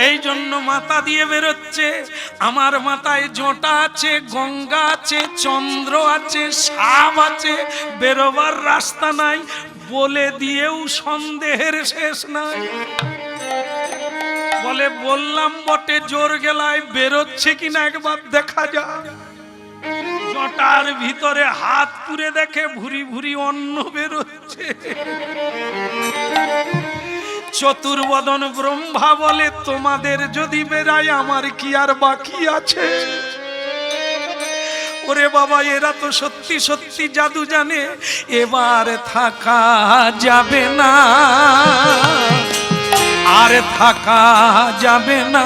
Speaker 1: এই জন্য মাথা দিয়ে বেরোচ্ছে। আমার মাথায় জোঁটা আছে, গঙ্গা আছে, চন্দ্র আছে, সাপ আছে, বেরোবার রাস্তা নাই, বলে দিয়েও সন্দেহের শেষ নাই। বলে বললাম বটে, জোর গেলায় বেরোচ্ছে কিনা একবার দেখা যায়। জটার ভিতরে হাত পুরে দেখে ভুরি ভুরি অন্ন বেরোচ্ছে। চতুর্বদন ব্রহ্মা বলে, তোমাদের যদি বেরায় আমার কি আর বাকি আছে? ওরে বাবা, এরা তো সত্যি সত্যি জাদু জানে, এবার থাকা যাবে না, আর থাকা যাবে না,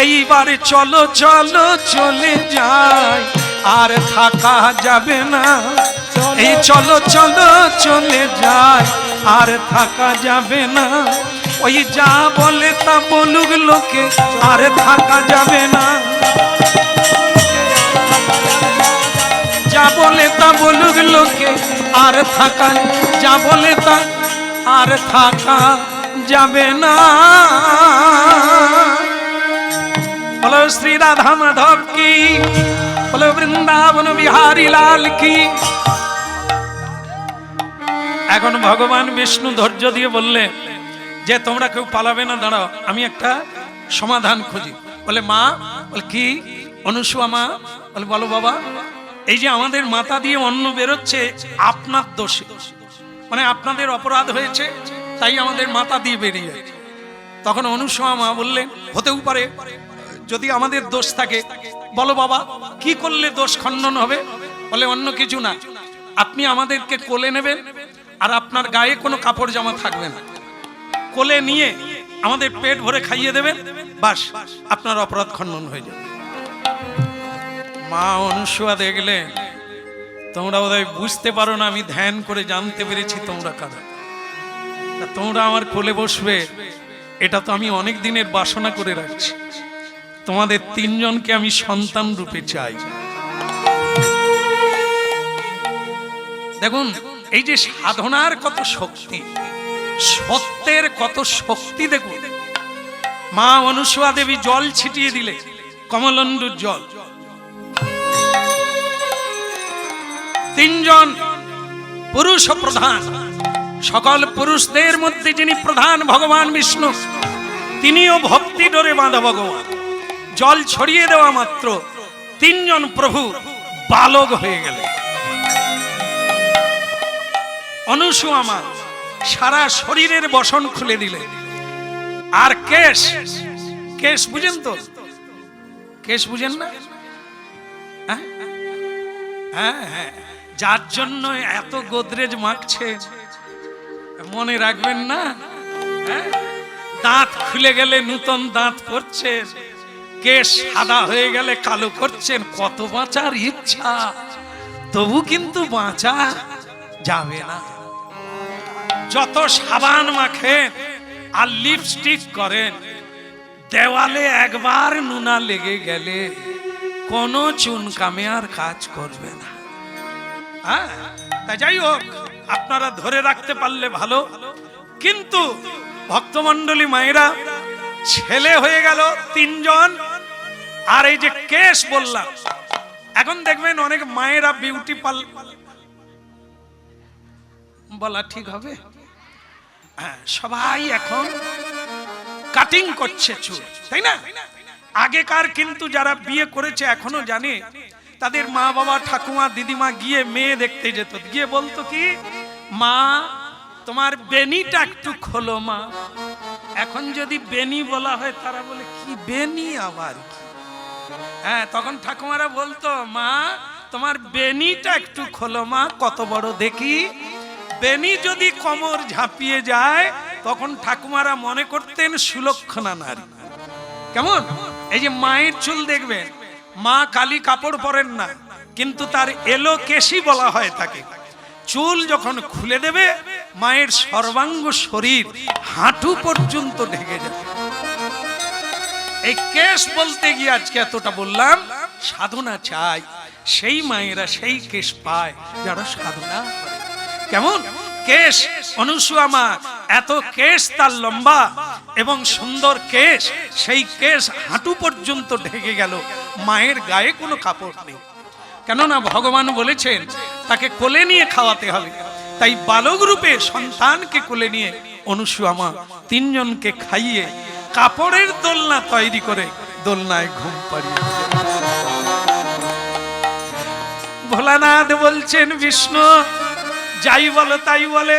Speaker 1: এইবার চলো চলো চলে যাই, আর থাকা যাবে না, এই চলো চলো চলে যাই, আর থাকা যাবে না, ওই যা বলে তা বলুক লোকে, আর থাকা যাবে না, যা বলে তা বলুক লোকে, আর থাকা, যা বলে তা আর থাকা যাবে না। বলো শ্রী রাধা মাধব কি, বলো বৃন্দাবন বিহারী লাল কি। এখন ভগবান বিষ্ণু ধৈর্য দিয়ে বললে যে তোমরা কেউ পালাবে না, দাঁড়াও, আমি একটা সমাধান খুঁজি। বলে মা, বলে কি? অনুসুয়া মা বলে বলো বাবা, এই যে আমাদের মাথা দিয়ে অন্ন বেরোচ্ছে আপনার দোষে, মানে আপনাদের অপরাধ হয়েছে তাই আমাদের মাথা দিয়ে বেরিয়ে যাচ্ছে। তখন অনুসুয়া মা বললেন হতেও পারে, যদি আমাদের দোষ থাকে বলো বাবা কি করলে দোষ খণ্ডন হবে? বলে অন্য কিছু না, আপনি আমাদেরকে কোলে নেবেন আর আপনার গায়ে কোনো কাপড় জামা থাকবে না, কোলে নিয়ে আমাদের পেট ভরে খাইয়ে দেবেন, বাস আপনার অপরাধ খণ্ডন হয়ে যাবে। মা অনুসুয়া দেখলে তোমরা বোধহয় বুঝতে পারো না, আমি ধ্যান করে জানতে পেরেছি তোমরা কারা, তোমরা আমার কোলে বসবে এটা তো আমি অনেক দিনের বাসনা করে রাখছি, তোমাদের তিনজনকে আমি সন্তান রূপে চাই। দেখুন এই যে সাধনার কত শক্তি, সত্যের কত শক্তি দেখুন। মা অনুসুয়া দেবী জল ছিটিয়ে দিলে, কমলন্দুর জল, তিনজন পুরুষ প্রধান, সকল পুরুষদের মধ্যে যিনি প্রধান ভগবান বিষ্ণু, তিনিও ভক্তি ডোরে বাঁধা ভগবান। জল ছড়িয়ে দেওয়া মাত্র তিনজন প্রভু বালক হয়ে গেলেন। অনুসুয়া মা সারা শরীরের বসন খুলে দিলেন, আর কেশ, কেশ বুঝেন তো? কেশ বুঝেন না? হ্যাঁ হ্যাঁ, যার জন্য এত গোদরেজ মাখছে মনে রাখবেন না, দাঁত খুলে গেলে নূতন দাঁত পড়ছে, কেশ সাদা হয়ে গেলে কালো করছেন, কত বাঁচার ইচ্ছা তবু কিন্তু বাঁচা যাবে না। যত সাবান মাখেন আর লিপস্টিক করেন, দেওয়ালে একবার নুনা লেগে গেলে কোনো চুনকামে আর কাজ করবে না। হ্যাঁ, তাই যাই হোক, আপনারা ধরে রাখতে পারলে ভালো। কিন্তু ভক্তমণ্ডলী মায়েরা, ছেলে হয়ে গেল তিনজন, আর এই যে কেশ বললাম, এখন দেখবেন অনেক মায়েরা বিউটি পার্লার, বলা ঠিক হবে, হ্যাঁ, সবাই এখন কাটিং করছে চুল, তাই না? আগেকার কিন্তু যারা বিয়ে করেছে এখনো জানে, তাদের মা বাবা ঠাকুমা দিদিমা গিয়ে মেয়ে দেখতে যেত, গিয়ে বলতো কি, মা তোমার বেনিটা একটু খোলো মা। এখন যদি বেনি বলা হয় তারা বলে কি বেনি আবার কি? হ্যাঁ, তখন ঠাকুমারা বলতো মা তোমার বেনিটা একটু খোলো মা, কত বড় দেখি। বেনি যদি কোমর ঝাঁপিয়ে যায় তখন ঠাকুমারা মনে করতেন সুলক্ষণা নারী। কেমন? এই যে মায়ের চুল দেখবেন, মা কালি কাপড় পরেন না, কিন্তু তার এলো কেশি বলা হয় তাকে। চুল যখন খুলে দেবে মায়ের সর্বাঙ্গ শরীর হাঁটু পর্যন্ত ঢেকে যাবে। এই কেশ বলতে গিয়ে আজকে এতটা বললাম। সাধনা চাই, সেই মায়েরা সেই কেশ পায় যারা সাধনা করে। কেমন কেশ? অনুসুয়া মা এত কেশ তার লম্বা এবং সুন্দর কেশ, সেই কেশ হাঁটু পর্যন্ত ঢেকে গেল, মায়ের গায়ে কোনো কাপড় নেই। কেননা ভগবান বলেছেন তাকে কোলে নিয়ে খাওয়াতে হবে, তাই বালক রূপে সন্তানকে কোলে নিয়ে অনুসুয়া মা তিনজনকে খাইয়ে কাপড়ের দোলনা তৈরি করে দোলনায় ঘুম পাড়িয়ে। ভোলানাথ বলছেন বিষ্ণু যাই বলো তাই বলে,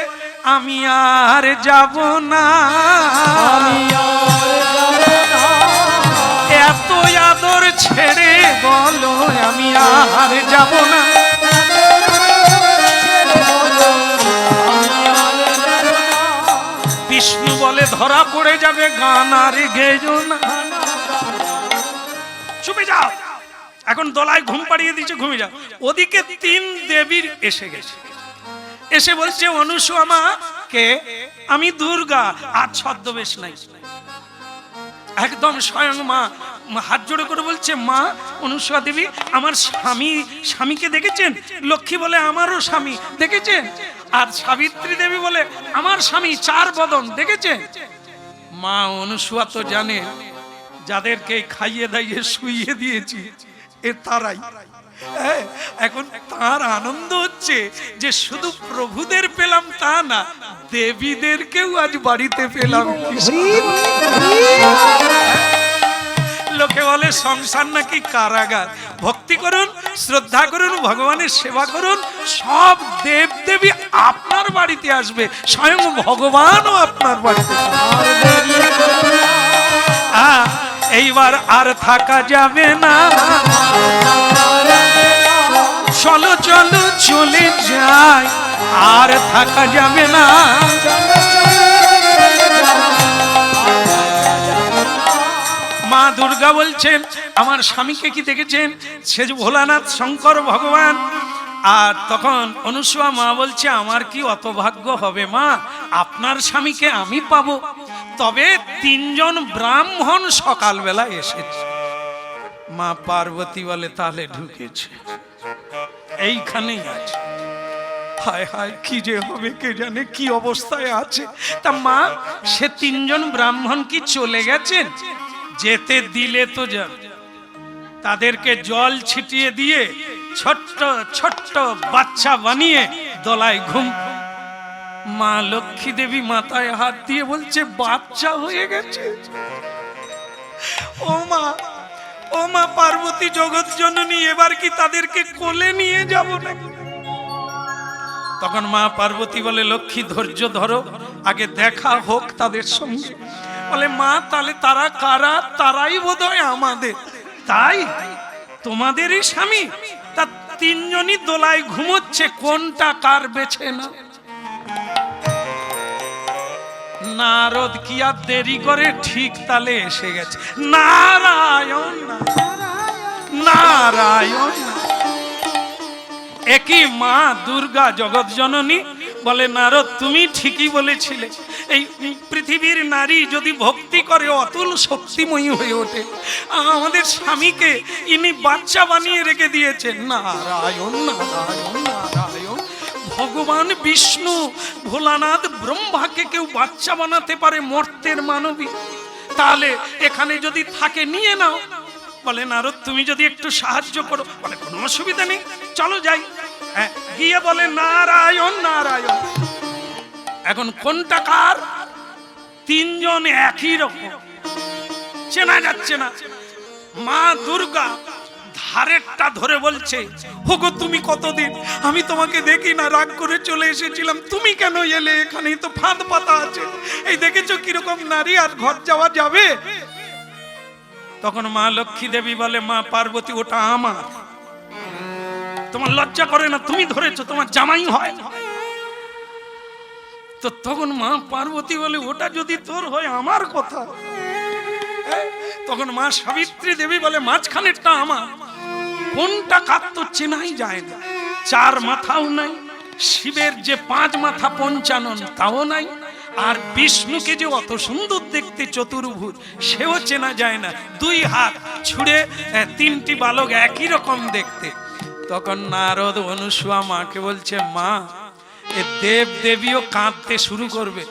Speaker 1: আমি আর যাব না, এত চাদর ছেড়ে বলো আমি আর যাব না। বিষ্ণু বলে ধরা পড়ে যাবে, গান আর গেয়ো না। চুপে যাও, এখন দোলায় ঘুম পাড়িয়ে দিচ্ছে, ঘুমিয়ে যাও। ওদিকে 3 দেবীর এসে গেছে, এসে বলছে অনুসুয়া মা কে? আমি দুর্গা। আর ছদ্মবেশ নাই, একদম স্বয়ং মা। হাত জোড়ে করে বলছে মা অনুসুয়া দেবী, আমার স্বামীকে দেখেছেন? লক্ষ্মী বলে আমারও স্বামী দেখেছেন? আর সাবিত্রী দেবী বলে আমার স্বামী 4 বদন দেখেছেন? মা অনুসুয়া তো জানে যাদেরকে খাইয়ে দাইয়ে শুইয়ে দিয়েছি এ তারাই। এখন তার আনন্দ হচ্ছে যে শুধু প্রভুদের পেলাম তা না, দেবীদেরকেও আজ বাড়িতে পেলাম। লোকে বলে সংসার নাকি কারাগার। ভক্তি করুন, শ্রদ্ধা করুন, ভগবানের সেবা করুন, সব দেব দেবী আপনার বাড়িতে আসবে, স্বয়ং ভগবানও আপনার বাড়িতে। এইবার আর থাকা যাবে না, চলো চলো চলে যাই, আর থাকা যাবে না। মা দুর্গা বলছেন আমার স্বামীকে কি দেখেছেন? সে যে ভোলানাথ শঙ্কর ভগবান। আর তখন অনুসুয়া মা বলছে আমার কি অত ভাগ্য হবে মা, আপনার স্বামীকে আমি পাবো? তবে 3 জন ব্রাহ্মণ সকালবেলা এসেছে। মা পার্বতী বলে তাহলে ঢুকেছে, এইখানেই আছে। হায় হায় কি যে হবে কে জানে, কি অবস্থায় আছে। তা মা সে 3 জন ব্রাহ্মণ কি চলে গেছেন? যেতে দিলে তো যাবে। তাদেরকে জল ছিটিয়ে দিয়ে ছোট্ট ছোট্ট বাচ্চা বানিয়ে দোলায় ঘুম। মা লক্ষ্মী দেবী মাথায় হাত দিয়ে বলছে বাচ্চা হয়ে গেছে। ও মা, ও মা পার্বতী জগৎ জননী, এবার কি তাদেরকে কোলে নিয়ে যাব নাকি? তখন মা পার্বতী বলে লক্ষ্মী ধৈর্য ধরো, আগে দেখা হোক তাদের সঙ্গে। বলে মা তাহলে তারা কারা? তারাই বোধহয় আমাদের। তাই তোমাদেরই স্বামী? তা 3 জনই দোলায় ঘুমোচ্ছে, কোনটা কার বেছে না। নারদ কি আর দেরি করে, ঠিক তালে এসে গেছে। নারায়ণ নারায়ণ। একই মা দুর্গা জগৎ জননী বলে নারদ তুমি ঠিকই বলেছিলে, এই পৃথিবীর নারী যদি ভক্তি করে অতুল শক্তিময়ী হয়ে ওঠে। আমাদের স্বামীকে ইনি বাচ্চা বানিয়ে রেখে দিয়েছেন। নারায়ণ নারায়ণ নারায়ণ। ভগবান বিষ্ণু ভোলানাথ ব্রহ্মাকে কেউ বাচ্চা বানাতে পারে মর্তের মানবী? তাহলে এখানে যদি থাকে নিয়ে নাও। বলে নারদ তুমি যদি একটু সাহায্য করো। বলে কোনো অসুবিধা নেই, চলো যাই। গিয়ে বলে নারায়ণ নারায়ণ। এখন কোনটা কার? 3 জন একই রকম, চেনা যাচ্ছে না। মা দুর্গা ধারেরটা ধরে বলছে হোগো তুমি কতদিন, আমি তোমাকে দেখি না, রাগ করে চলে এসেছিলাম, তুমি কেন এলে? এখানেই তো ফাঁদ পাতা আছে, এই দেখেছো কিরকম নারী, আর ঘর যাওয়া যাবে? তখন মা লক্ষ্মী দেবী বলে মা পার্বতী ওটা আমার, তোমার লজ্জা করে না? তুমি ধরেছো, তোমার জামাই হয়। তো তখন মা পার্বতী বলে ওটা যদি তোর হয় আমার কথা। তখন মা সাবিত্রী দেবী বলে মাঝখানেরটা আমার। কোনটা কার তো চেনাই যায় না। 4 মাথাও নাই, শিবের যে 5 মাথা পঞ্চানন তাও নাই, আর বিষ্ণুকে যে অত সুন্দর দেখতে চতুর্ভুজ সেও চেনা যায় না। 2 হাত ছুঁড়ে 3টি বালক একই রকম দেখতে। তখন নারদ অনুসুয়া মাকে বলছে মা এ দেব দেবীও কাঁদতে শুরু করবে,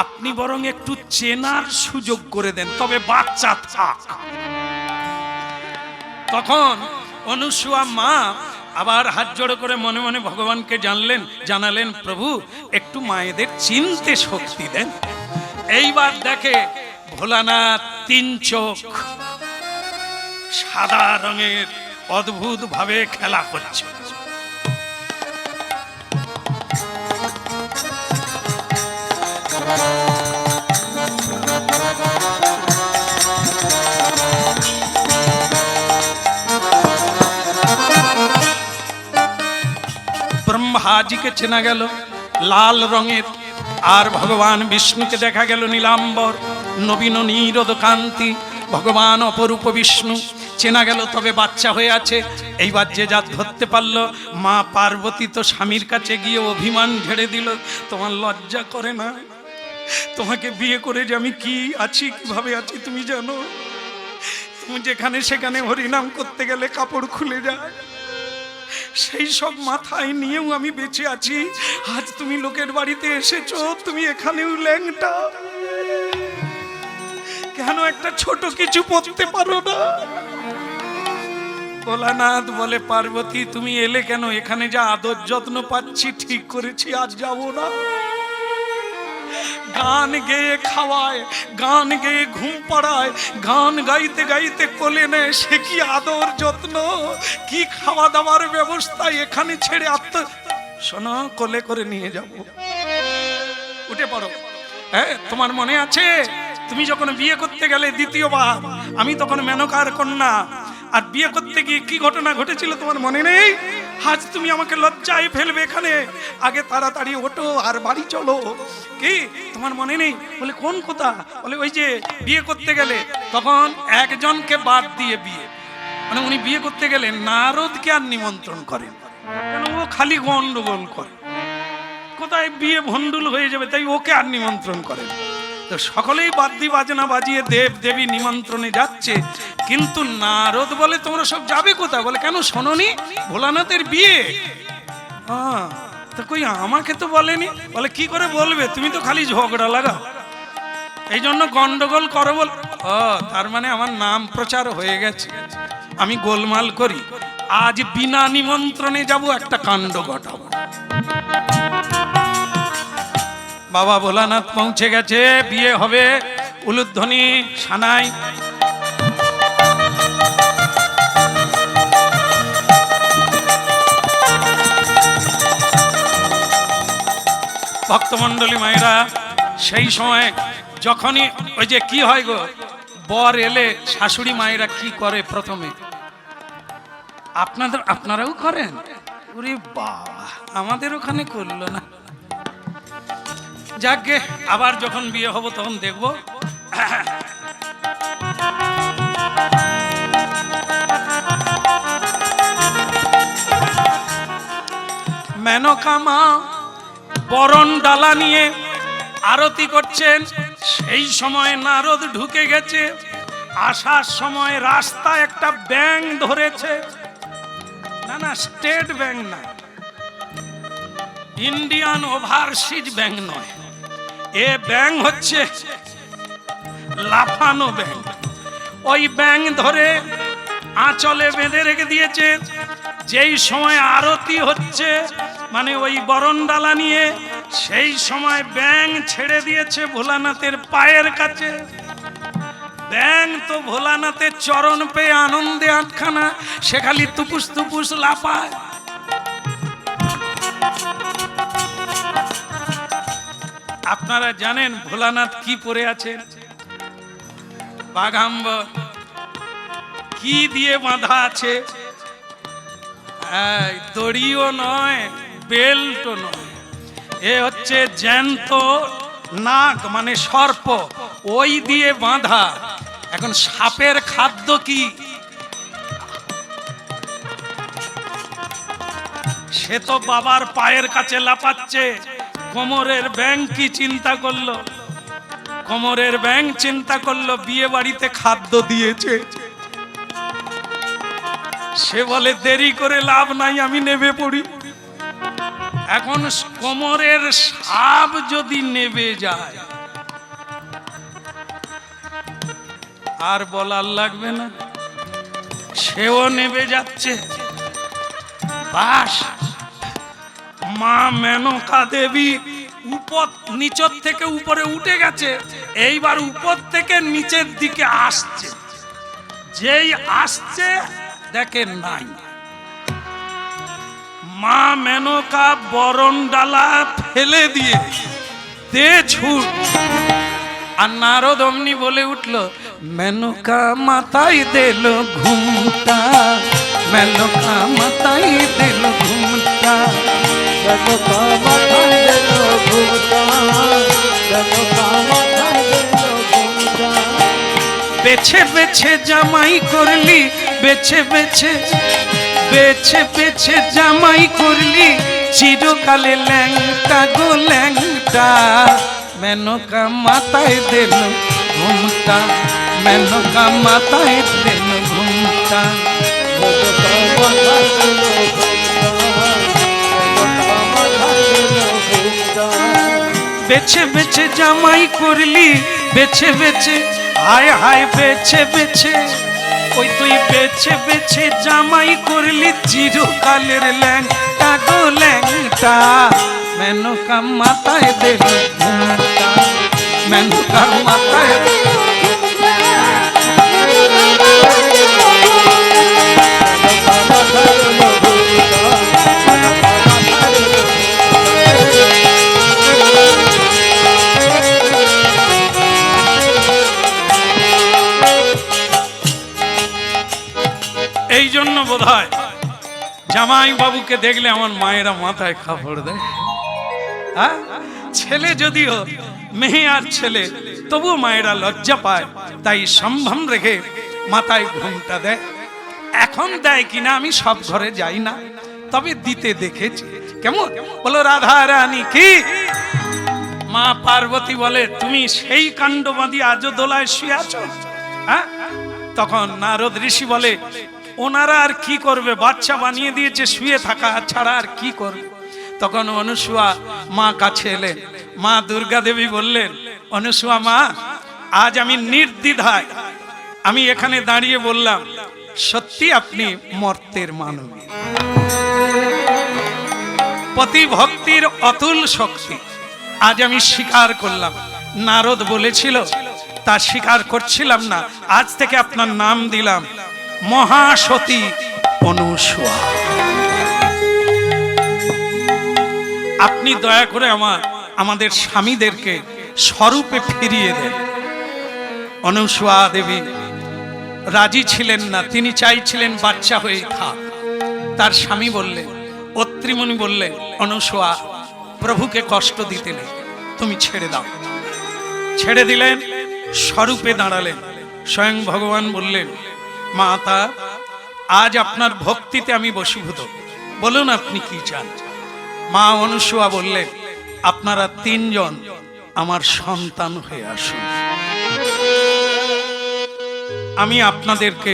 Speaker 1: আপনি বরং একটু চেনার সুযোগ করে দেন, তবে বাচ্চা থাক। তখন অনুসুয়া মা আবার হাত জোড়ো করে মনে মনে ভগবানকে জানালেন প্রভু একটু মায়েদের চিনতে শক্তি দেন। এইবার দেখে ভোলানাথ 3 চোখ সাদা রঙের অদ্ভুত ভাবে খেলা করছে। মহারাজকে চেনা গেল লাল রঙের, আর ভগবান বিষ্ণুকে দেখা গেল নীলাম্বর নবীন নীরদ কান্তি। ভগবান অপরূপ বিষ্ণু চেনা গেল, তবে বাচ্চা হয়ে আছে। এইবার যে যা ধরতে পারল, মা পার্বতী তো স্বামীর কাছে গিয়ে অভিমান ঝেড়ে দিল, তোমার লজ্জা করে না? তোমাকে বিয়ে করে যে আমি কি আছি, কিভাবে আছি তুমি জানো? তুমি যেখানে সেখানে হরিনাম করতে গেলে কাপড় খুলে যায়, সেই সব মাথায় নিয়েও আমি বেঁচে আছি। আজ তুমি লোকের বাড়িতে এসেছো, তুমি এখানেও ল্যাংটা। কেন একটা ছোট কিছু পড়তে পারো না? ভোলানাথ বলে, পার্বতী তুমি এলে কেন? এখানে যা আদর যত্ন পাচ্ছি, ঠিক করেছি আজ যাব না। গান গেয়ে খাওয়ায়, গান গেয়ে ঘুম পাড়ায়, গান গাইতে গাইতে কোলে নেয়, সে কি আদর যত্ন, কি খাওয়া দাওয়ার ব্যবস্থা! এখানে ছেড়ে শোনো, কোলে করে নিয়ে যাব। উঠে পড়ো। হ্যাঁ, তোমার মনে আছে তুমি যখন বিয়ে করতে গেলে দ্বিতীয়বার, আমি তখন মেনকার কন্যা, আর বিয়ে করতে গিয়ে কি ঘটনা ঘটেছিল তোমার মনে নেই? আজ তুমি আমাকে লজ্জায় ফেলবে এখানে, আগে তাড়াতাড়ি ওঠো আর বাড়ি চলো। কি তোমার মনে নেই? বলে কোন কথা? বলে ওই যে বিয়ে করতে গেলে তখন একজনকে বাদ দিয়ে বিয়ে, মানে উনি বিয়ে করতে গেলে নারদকে আর নিমন্ত্রণ করেন, কেন ও খালি গন্ডগোল করে, কোথায় বিয়ে ভণ্ডুল হয়ে যাবে, তাই ওকে আর নিমন্ত্রণ করেন। তো সকলেই বাদ্যি বাজনা বাজিয়ে দেব দেবী নিমন্ত্রণে যাচ্ছে, কিন্তু নারদ বলে তোমরা সব যাবে কোথায়? বলে কেন শোনোনি ভোলানাথের বিয়ে? তো কই আমাকে তো বলেনি। বলে কি করে বলবে, তুমি তো খালি ঝগড়া লাগা, এই জন্য গন্ডগোল করো। বল ও, তার মানে আমার নাম প্রচার হয়ে গেছে, আমি গোলমাল করি। আজ বিনা নিমন্ত্রণে যাব, একটা কাণ্ড ঘটাবো। বাবা ভোলানাথ পৌঁছে গেছে, বিয়ে হবে, উলুধ্বনি সানাই। ভক্তমণ্ডলী মায়েরা, সেই সময় যখনই ওই যে কি হয় গো, বর এলে শাশুড়ি মায়েরা কি করে প্রথমে? আপনারাও করেন? ওরে বাবা, আমাদের ওখানে করলো না। যাকে আবার যখন বিয়ে হবো তখন দেখবো। মেনকা মা বরণ ডালা নিয়ে আরতি করছেন, সেই সময় নারদ ঢুকে গেছে। আসার সময় রাস্তায় একটা ব্যাঙ ধরেছে, না না স্টেট ব্যাংক না, ইন্ডিয়ান ওভারসিজ ব্যাংক নয়, এ ব্যাংক হচ্ছে লাফানো ব্যাংক। ওই ব্যাংক ধরে আঁচলে বেঁধে রেখে দিয়েছে। যেই সময় আরতি হচ্ছে, মানে ওই বরণডালা নিয়ে, সেই সময় ব্যাঙ ছেড়ে দিয়েছে ভোলানাথের পায়ের কাছে। ব্যাঙ তো ভোলানাথের চরণ পেয়ে আনন্দে আটখানা, সে খালি তুপুস তুপুস লাফায়। আপনারা জানেন ভোলানাথ কি পরে আছেন? বাগাম্বর। কি দিয়ে বাঁধা আছে? দড়িও নয়, বেল্টও নয়, এ হচ্ছে জ্যান্ত নাগ, মানে সর্প, ওই দিয়ে বাঁধা। এখন সাপের খাদ্য কি? সে তো বাবার পায়ের কাছে লাফাচ্ছে। কোমরের ব্যাঙ কি চিন্তা করলো? কোমরের ব্যাঙ চিন্তা করলো বিয়ে বাড়িতে খাদ্য দিয়েছে, সে বলে দেরি করে লাভ নাই, আমি নেবে পড়ি। এখন কোমরের সাপ যদি নেবে যায়, আর বলার লাগবে না, সেও নেবে যাচ্ছে। বাস, মা মেনকা দেবী উপর নিচের থেকে উপরে উঠে গেছে, এইবার উপর থেকে নিচের দিকে আসছে। যেই আসছে দেখেন নাই, মা মেনকা বরণ ডালা ফেলে দিয়ে দে ছুট। আর নারদ অমনি বলে উঠল, মেনকা মাথায় দিল ঘুমটা, মেনকা মাথায় দিল ঘুমটা।
Speaker 2: রেণুকা মাথায় দিল ঘুমটা, রেণুকা মাথায় দিল ঘুমটা।
Speaker 1: বেছে বেছে জামাই করলি, বেছে বেছে বেছে বেছে জামাই করলি, চিরকালে ল্যাংটা গো ল্যাংটা। মেনকা মাথায় দিল ঘুমটা, মেনকা মাথায় দিল ঘুমটা।
Speaker 2: রেণুকা মাথায় দিল ঘুমটা, রেণুকা মাথায় দিল ঘুমটা।
Speaker 1: বেছে বেছে জামাই করলি, বেছে বেছে হায় হায় বেছে বেছে, ওই তুই বেছে বেছে জামাই করলি, চিরকালের ল্যাংটা গো ল্যাংটা। মেনকা মাথায় দিল ঘুমটা, মেনকা মাথায়
Speaker 2: রেণুকা মাথায় দিল ঘুমটা, রেণুকা মাথায় দিল
Speaker 1: এই জন্য বোধহয় জামাই বাবুকে দেখলে আমার মায়েরা মাথায় কাপড় দেয়। হ্যাঁ, ছেলে যদিও মেয়ে আর ছেলে, তবুও মায়েরা লজ্জা পায়, তাই সম্ভ্রম রেখে মাথায় ঘুমটা দেয়। এখন দেয় কিনা আমি সব ঘরে যাই না, তবে দিতে দেখেছি। কেমন বলো রাধা রানী কি? মা পার্বতী বলে তুমি সেই কাণ্ড বাঁধি আজও দোলায় শুয়ে আছো? হ্যাঁ, তখন নারদ ঋষি বলে ওনারা আর কি করবে, বাচ্চা বানিয়ে দিয়েছে, শুয়ে থাকা ছাড়া আর কি করবে। তখন অনুসুয়া মা কাছে এলেন, মা দুর্গা দেবী বললেন, অনুসুয়া মা, আজ আমি নির্দ্বিধায় আমি এখানে দাঁড়িয়ে বললাম, সত্যি আপনি মর্তের মানবী, পতি ভক্তির অতুল শক্তি। আজ আমি স্বীকার করলাম, নারদ বলেছিল তা স্বীকার করছিলাম না, আজ থেকে আপনার নাম দিলাম মহাসতী অনুসুয়া। আপনি দয়া করে আমাদের স্বামীদেরকে স্বরূপে ফিরিয়ে দেন। অনুসুয়া দেবী রাজি ছিলেন না, তিনি চাইছিলেন বাচ্চা হয়ে থাক। তার স্বামী বললেন, অত্রিমুনি বললেন, অনুসুয়া প্রভুকে কষ্ট দিতে নেই, তুমি ছেড়ে দাও। ছেড়ে দিলেন, স্বরূপে দাঁড়ালেন। স্বয়ং ভগবান বললেন, মাতা আজ আপনার ভক্তিতে আমি বশীভূত, বলুন আপনি কি চান। মা অনুসুয়া বললেন, আপনারা তিনজন আমার সন্তান হয়ে আসুন, আমি আপনাদেরকে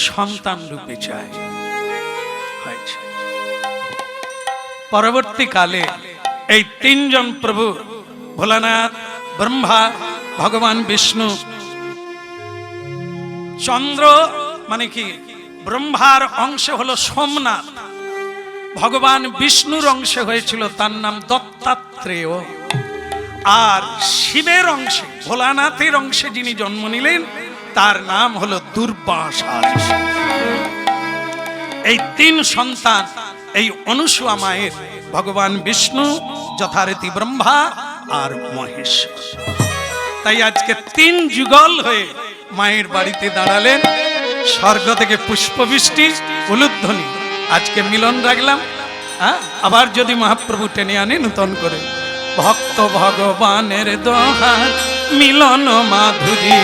Speaker 1: সন্তান রূপে চাই। হয়েছে। পরবর্তীকালে এই তিনজন প্রভু ভোলানাথ, ব্রহ্মা, ভগবান বিষ্ণু, চন্দ্র মানে কি ব্রহ্মার অংশ হলো সোমনাথ, ভগবান বিষ্ণুর অংশ হয়েছিল তার নাম দত্তাত্রেয়, আর শিবের অংশে ভোলানাথের অংশে যিনি জন্ম নিলেন তার নাম হলো দুর্বাসা। এই তিন সন্তান এই অনুসুয়া মায়ের, ভগবান বিষ্ণু, যথারীতি ব্রহ্মা আর মহেশ্বর। তাই আজকে তিন যুগল হয়ে মায়ের বাড়িতে দাঁড়ালেন, স্বর্গ থেকে পুষ্পবৃষ্টি, উলুধ্বনি, আজকে মিলন রাখলাম। আবার যদি মহাপ্রভু টেনে আনে নূতন করে, ভক্ত ভগবানের দোহার মিলন মাধুরী,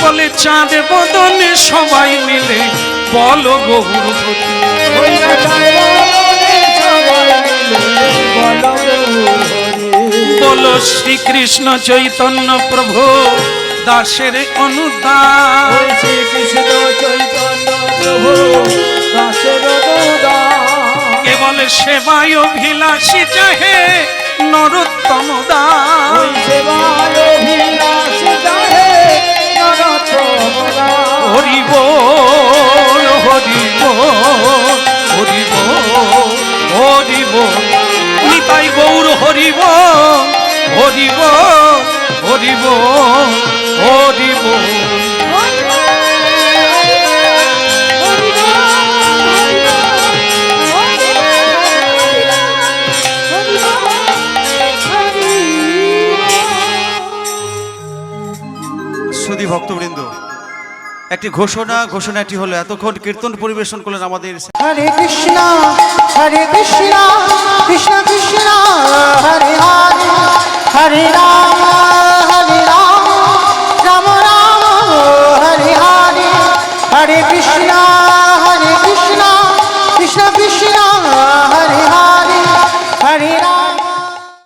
Speaker 1: বলে চাঁদ বদনে সবাই মিলে বলো গৌরবতী, বলো শ্রীকৃষ্ণ চৈতন্য প্রভু দাসের অনুদান,
Speaker 2: শ্রীকৃষ্ণ চৈতন্য প্রভু দাসের অনুদান,
Speaker 1: কেবল সেবায় অভিলাষী চাহে নরোত্তম দান,
Speaker 2: সেবায় অভিলাষী চাহে নরোত্তম দান।
Speaker 1: হরি বল হরি বল হরি বল হরি বল, নিতাই গৌর হরি বল হরি বল হরি বল হরি বল।
Speaker 3: সুধী ভক্তবৃন্দ, একটি ঘোষণাটি হলো এতক্ষণ কীর্তন পরিবেশন করলেন আমাদের
Speaker 4: হরে কৃষ্ণ কৃষ্ণ কৃষ্ণ হরে হরে হরে রাম রাম রাম হরে হরে হরে কৃষ্ণ কৃষ্ণ কৃষ্ণ